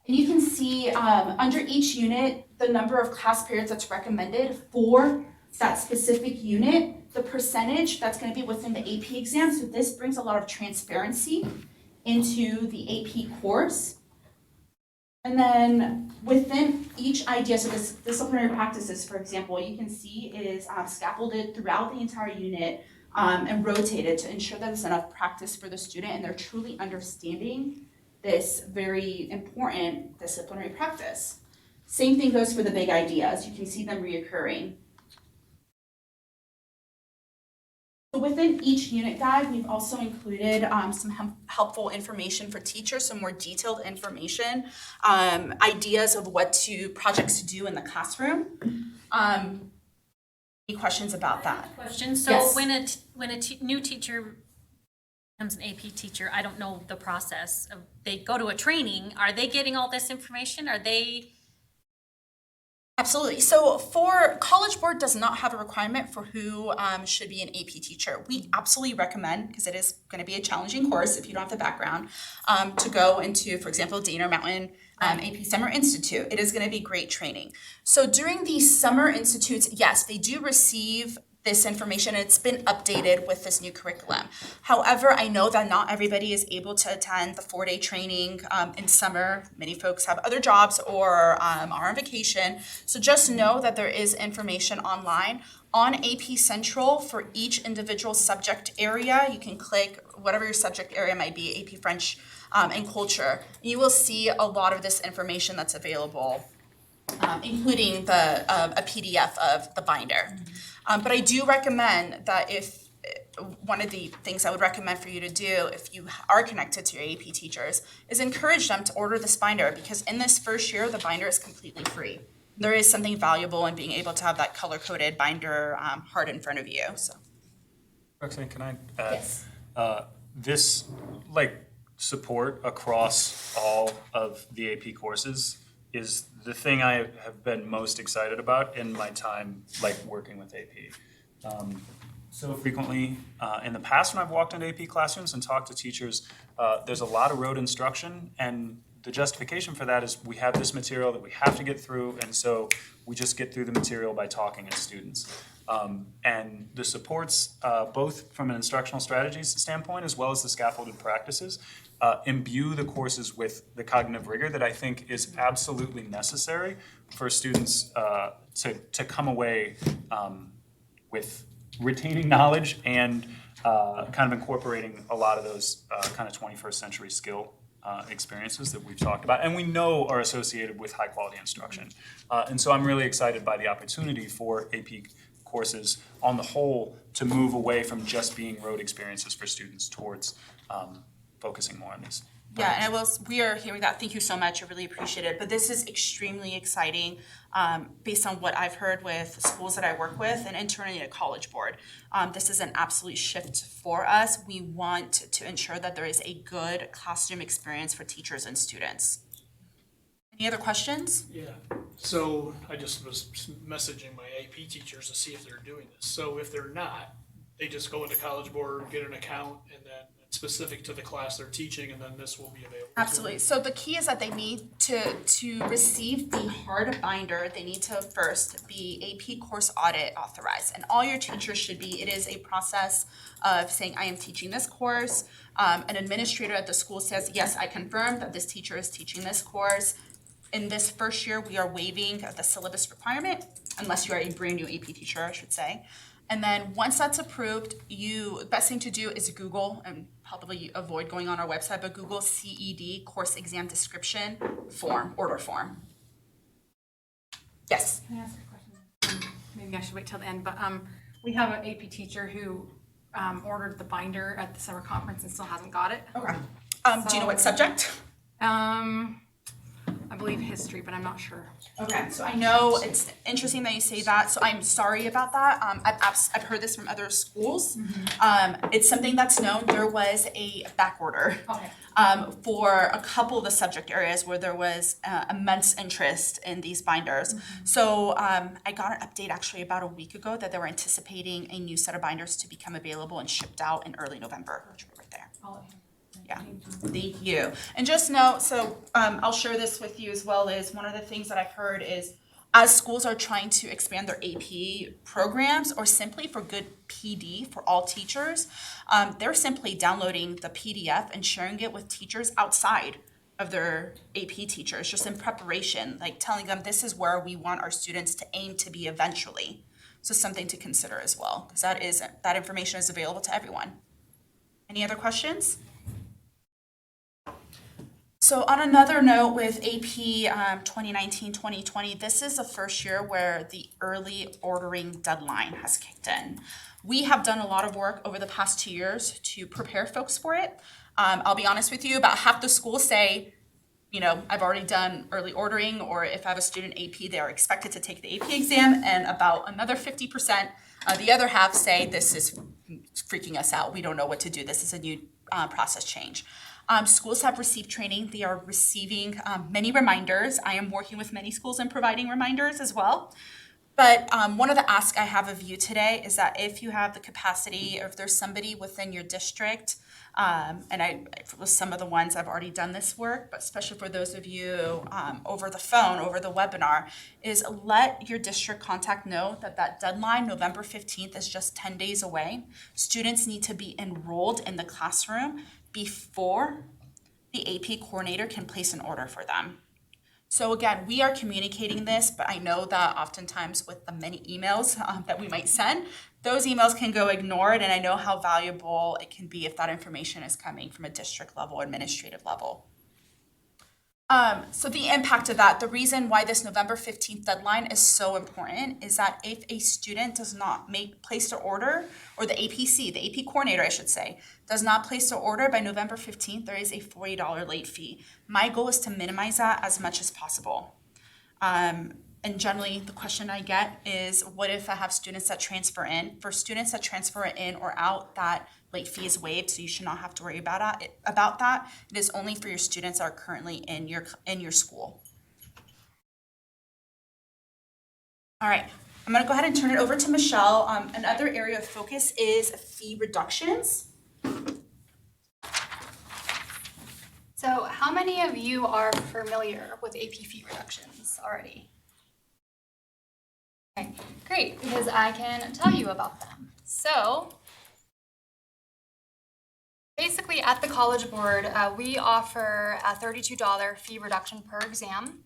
And you can see under each unit, the number of class periods that's recommended for that specific unit, the percentage that's going to be within the AP exam. So this brings a lot of transparency into the AP course. And then within each idea, so this disciplinary practices, for example, you can see is scaffolded throughout the entire unit and rotated to ensure that there's enough practice for the student and they're truly understanding this very important disciplinary practice. Same thing goes for the big ideas. You can see them reoccurring. So within each unit guide, we've also included some helpful information for teachers, some more detailed information, ideas of projects to do in the classroom. Any questions about that? Question, so Yes. when a new teacher becomes an AP teacher, I don't know the process. They go to a training, are they getting all this information? Are they? Absolutely. So College Board does not have a requirement for who should be an AP teacher. We absolutely recommend, because it is going to be a challenging course if you don't have the background, to go into, for example, Dana Mountain AP Summer Institute. It is going to be great training. So during these summer institutes, yes, they do receive this information. It's been updated with this new curriculum. However, I know that not everybody is able to attend the 4-day training in summer. Many folks have other jobs or are on vacation. So just know that there is information online on AP Central for each individual subject area. You can click whatever your subject area might be, AP French and Culture. You will see a lot of this information that's available, including a PDF of the binder. But I do recommend that one of the things I would recommend for you to do if you are connected to your AP teachers is encourage them to order this binder, because in this first year, the binder is completely free. There is something valuable in being able to have that color-coded binder hard in front of you. So. Roxanne, can I add? Yes. This support across all of the AP courses is the thing I have been most excited about in my time working with AP. So frequently in the past when I've walked into AP classrooms and talked to teachers, there's a lot of rote instruction, and the justification for that is we have this material that we have to get through, and so we just get through the material by talking as students. And the supports, both from an instructional strategies standpoint as well as the scaffolded practices, imbue the courses with the cognitive rigor that I think is absolutely necessary for students to come away with retaining knowledge and kind of incorporating a lot of those kind of 21st century skill experiences that we've talked about and we know are associated with high quality instruction. And so I'm really excited by the opportunity for AP courses on the whole to move away from just being road experiences for students towards focusing more on these. Yeah, and we are hearing that. Thank you so much. I really appreciate it. But this is extremely exciting based on what I've heard with schools that I work with and internally at College Board. This is an absolute shift for us. We want to ensure that there is a good classroom experience for teachers and students. Any other questions? Yeah, so I just was messaging my AP teachers to see if they're doing this. So if they're not, they just go into College Board, get an account, and then it's specific to the class they're teaching, and then this will be available. Absolutely. So the key is that they need to receive the hard binder, they need to first be AP course audit authorized. And all your teachers should be, it is a process of saying, I am teaching this course. An administrator at the school says, yes, I confirm that this teacher is teaching this course. In this first year, we are waiving the syllabus requirement, unless you are a brand new AP teacher, I should say. And then once that's approved, best thing to do is Google, and probably avoid going on our website, but Google CED, course exam description form, order form. Yes? Can I ask a question? Maybe I should wait till the end, but we have an AP teacher who ordered the binder at the summer conference and still hasn't got it. Okay. Do you know what subject? I believe history, but I'm not sure. Okay, so I know it's interesting that you say that, so I'm sorry about that. I've heard this from other schools. It's something that's known. There was a back order for a couple of the subject areas where there was immense interest in these binders. So I got an update actually about a week ago that they were anticipating a new set of binders to become available and shipped out in early November, which we're right there. Yeah, thank you. And just note, so I'll share this with you as well, is one of the things that I've heard is as schools are trying to expand their AP programs or simply for good PD for all teachers, they're simply downloading the PDF and sharing it with teachers outside of their AP teachers, just in preparation, like telling them this is where we want our students to aim to be eventually. So something to consider as well, because that information is available to everyone. Any other questions? So on another note with AP 2019-2020, this is the first year where the early ordering deadline has kicked in. We have done a lot of work over the past 2 years to prepare folks for it. I'll be honest with you, about half the schools say, you know, I've already done early ordering, or if I have a student AP, they are expected to take the AP exam, and about another 50%, the other half say this is freaking us out. We don't know what to do. This is a new process change. Schools have received training. They are receiving many reminders. I am working with many schools and providing reminders as well. But one of the asks I have of you today is that if you have the capacity, or if there's somebody within your district, with some of the ones I've already done this work, but especially for those of you over the phone, over the webinar, is let your district contact know that deadline, November 15th, is just 10 days away. Students need to be enrolled in the classroom before the AP coordinator can place an order for them. So again, we are communicating this, but I know that oftentimes with the many emails that we might send, those emails can go ignored, and I know how valuable it can be if that information is coming from a district level, administrative level. So the impact of that, the reason why this November 15th deadline is so important is that if a student does not place their order, or the APC, the AP coordinator I should say, does not place their order by November 15th, there is a $40 late fee. My goal is to minimize that as much as possible. And generally the question I get is, what if I have students that transfer in? For students that transfer in or out, that late fee is waived, so you should not have to worry about that. It is only for your students that are currently in your school. All right, I'm gonna go ahead and turn it over to Michelle. Another area of focus is fee reductions. So how many of you are familiar with AP fee reductions already? Okay, great, because I can tell you about them. So basically at the College Board, we offer a $32 fee reduction per exam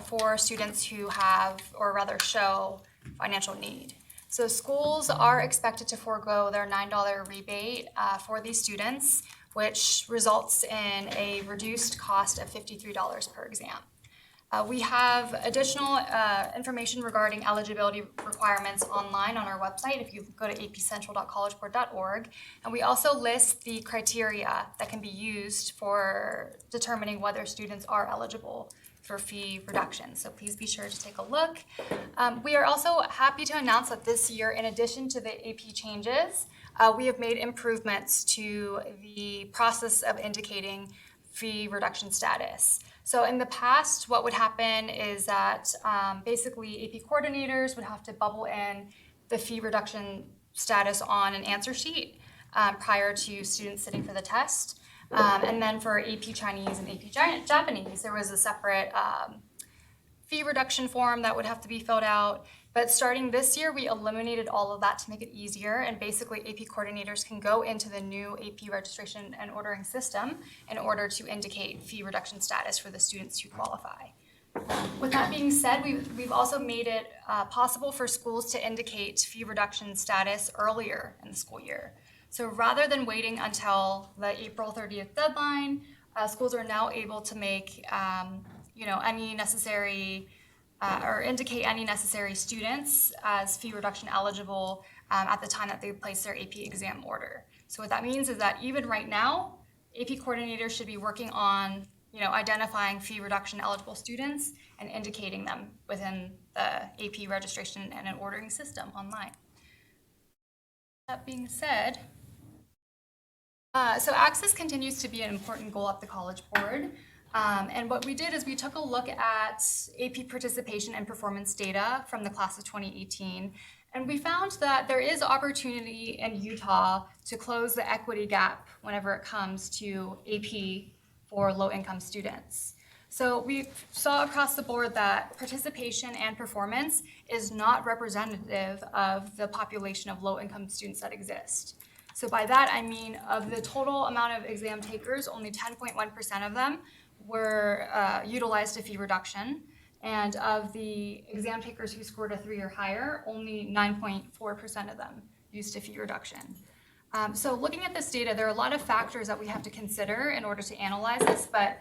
for students who have, or rather show, financial need. So schools are expected to forego their $9 rebate for these students, which results in a reduced cost of $53 per exam. We have additional information regarding eligibility requirements online on our website if you go to apcentral.collegeboard.org. And we also list the criteria that can be used for determining whether students are eligible for fee reduction. So please be sure to take a look. We are also happy to announce that this year, in addition to the AP changes, we have made improvements to the process of indicating fee reduction status. So in the past, what would happen is that basically AP coordinators would have to bubble in the fee reduction status on an answer sheet prior to students sitting for the test. And then for AP Chinese and AP Japanese, there was a separate fee reduction form that would have to be filled out. But starting this year, we eliminated all of that to make it easier, and basically AP coordinators can go into the new AP registration and ordering system in order to indicate fee reduction status for the students who qualify. With that being said, we've also made it possible for schools to indicate fee reduction status earlier in the school year. So rather than waiting until the April 30th deadline, schools are now able to make any necessary or indicate any necessary students as fee reduction eligible at the time that they place their AP exam order. So what that means is that even right now, AP coordinators should be working on identifying fee reduction eligible students and indicating them within the AP registration and an ordering system online. That being said, so access continues to be an important goal at the College Board. And what we did is we took a look at AP participation and performance data from the class of 2018, and we found that there is opportunity in Utah to close the equity gap whenever it comes to AP for low-income students. So we saw across the board that participation and performance is not representative of the population of low-income students that exist. So by that, I mean of the total amount of exam takers, only 10.1% of them were utilized a fee reduction, and of the exam takers who scored a 3 or higher, only 9.4% of them used a fee reduction. So looking at this data, there are a lot of factors that we have to consider in order to analyze this, but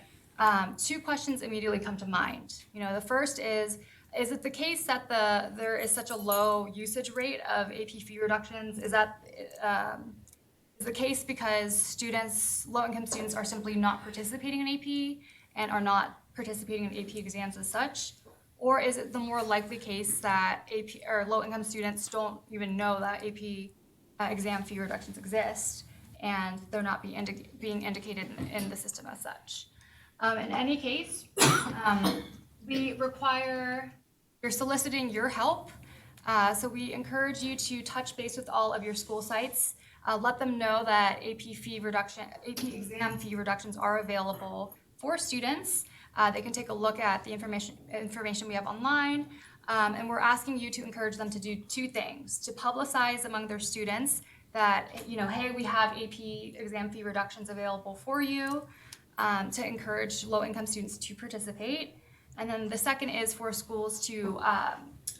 two questions immediately come to mind. The first is it the case that there is such a low usage rate of AP fee reductions? Is that the case because low-income students are simply not participating in AP and are not participating in AP exams as such? Or is it the more likely case that AP or low-income students don't even know that AP exam fee reductions exist and they're not being indicated in the system as such? In any case, you're soliciting your help. So we encourage you to touch base with all of your school sites. Let them know that AP exam fee reductions are available for students. They can take a look at the information we have online. And we're asking you to encourage them to do two things: to publicize among their students that, hey, we have AP exam fee reductions available for you, to encourage low-income students to participate. And then the second is for schools to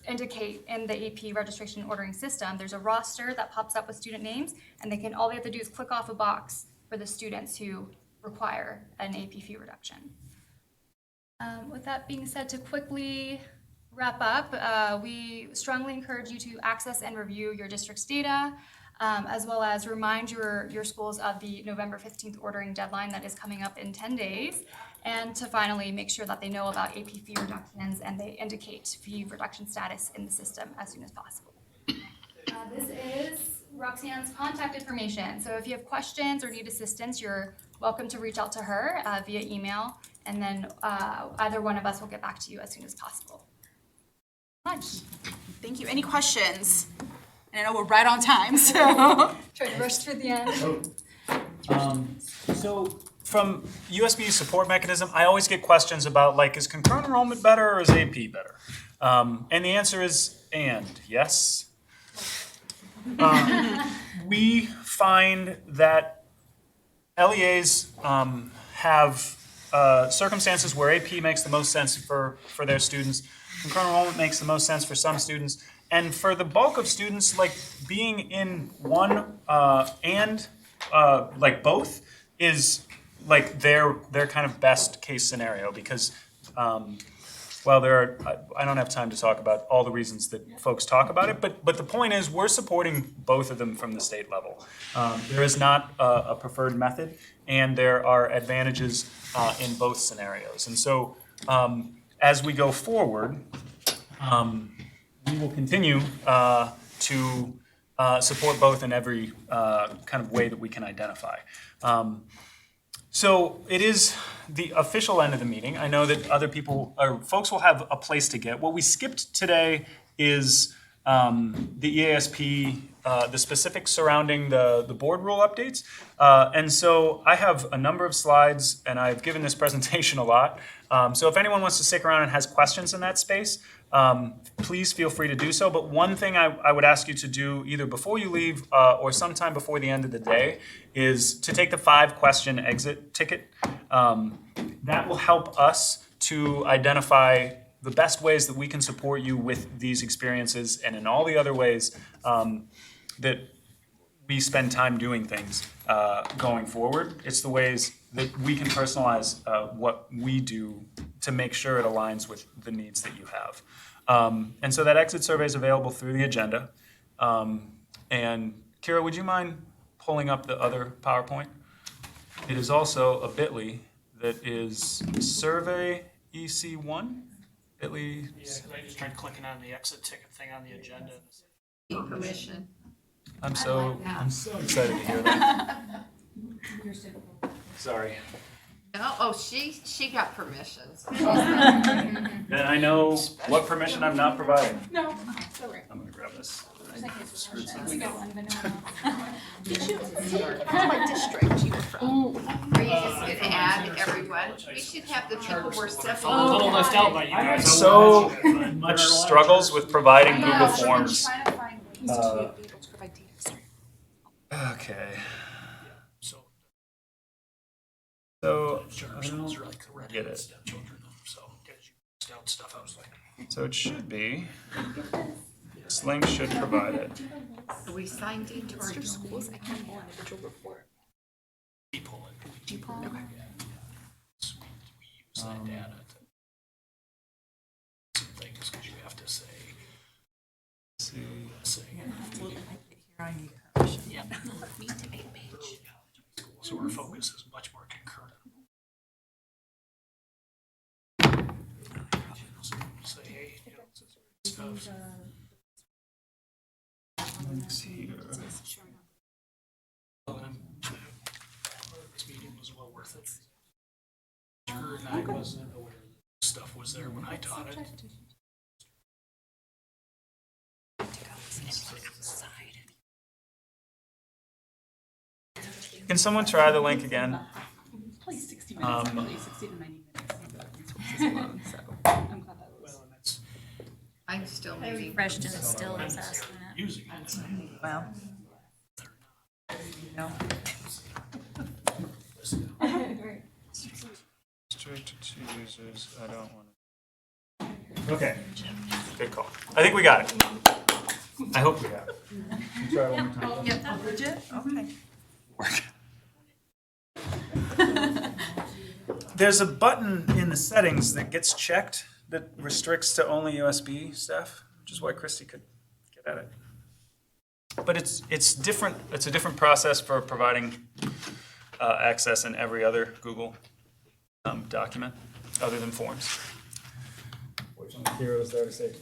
indicate in the AP registration ordering system, there's a roster that pops up with student names, and all they have to do is click off a box for the students who require an AP fee reduction. With that being said, to quickly wrap up, we strongly encourage you to access and review your district's data, as well as remind your schools of the November 15th ordering deadline that is coming up in 10 days, and to finally make sure that they know about AP fee reductions and they indicate fee reduction status in the system as soon as possible. This is Roxanne's contact information. So if you have questions or need assistance, you're welcome to reach out to her via email, and then either one of us will get back to you as soon as possible. Thank you. Any questions? And I know we're right on time, so try to rush through the end. So from USB support mechanism, I always get questions about, is concurrent enrollment better or is AP better? And the answer is yes. We find that LEAs have circumstances where AP makes the most sense for their students. Concurrent enrollment makes the most sense for some students, And for the bulk of students, like being in one like both is like their kind of best case scenario because well, I don't have time to talk about all the reasons that folks talk about it, but the point is we're supporting both of them from the state level. There is not a preferred method, and there are advantages in both scenarios. And so as we go forward, we will continue to support both in every kind of way that we can identify. So it is the official end of the meeting. I know that other people, or folks will have a place to get. What we skipped today is the EASP, the specifics surrounding the board rule updates. And so I have a number of slides, and I've given this presentation a lot. So if anyone wants to stick around and has questions in that space, please feel free to do so. But one thing I would ask you to do either before you leave or sometime before the end of the day is to take the 5-question exit ticket. That will help us to identify the best ways that we can support you with these experiences and in all the other ways that we spend time doing things going forward. It's the ways that we can personalize what we do to make sure it aligns with the needs that you have. And so that exit survey is available through the agenda. And Kira, would you mind pulling up the other PowerPoint? It is also a bit.ly that is survey EC1. Bit.ly. Yeah, because I just tried clicking on the exit ticket thing on the agenda. Permission. I'm so excited to hear that. Sorry. No, oh, she got permissions. And I know what permission I'm not providing. No, it's all right. I'm gonna grab this. What district you were from? Are you just gonna add everyone? We should have the people we're stepping. A little left out by you guys. So much struggles with providing Google Forms. Trying to find ways to be able to provide data. Okay. So I schools don't are like correct get it. stepchildren, so as you list out stuff, I was like, So it should be. This link should provide it. We signed into our schools. I can't go on individual report. we pull it. Okay. So we use that data to some things because you have to say. Yeah. So our focus is much more concurrent. Say, hey, you know, stuff. Links here. This meeting was well worth it. Sure, and I wasn't aware that stuff was there when I taught it. Can someone try the link again? Probably 60 minutes, probably 60 to 90 minutes. So I'm glad that was. Well, and that's I'm still maybe. Refreshed and it still is asking it. using it. Well. No. Restricted to users, I don't want to. Okay, good call. I think we got it. I hope we got it. Can you try one more time? Yep, legit, okay. There's a button in the settings that gets checked that restricts to only USB stuff, which is why Christy could get at it. But it's different. It's a different process for providing access in every other Google document other than Forms. Fortunately, Kira was there to save me.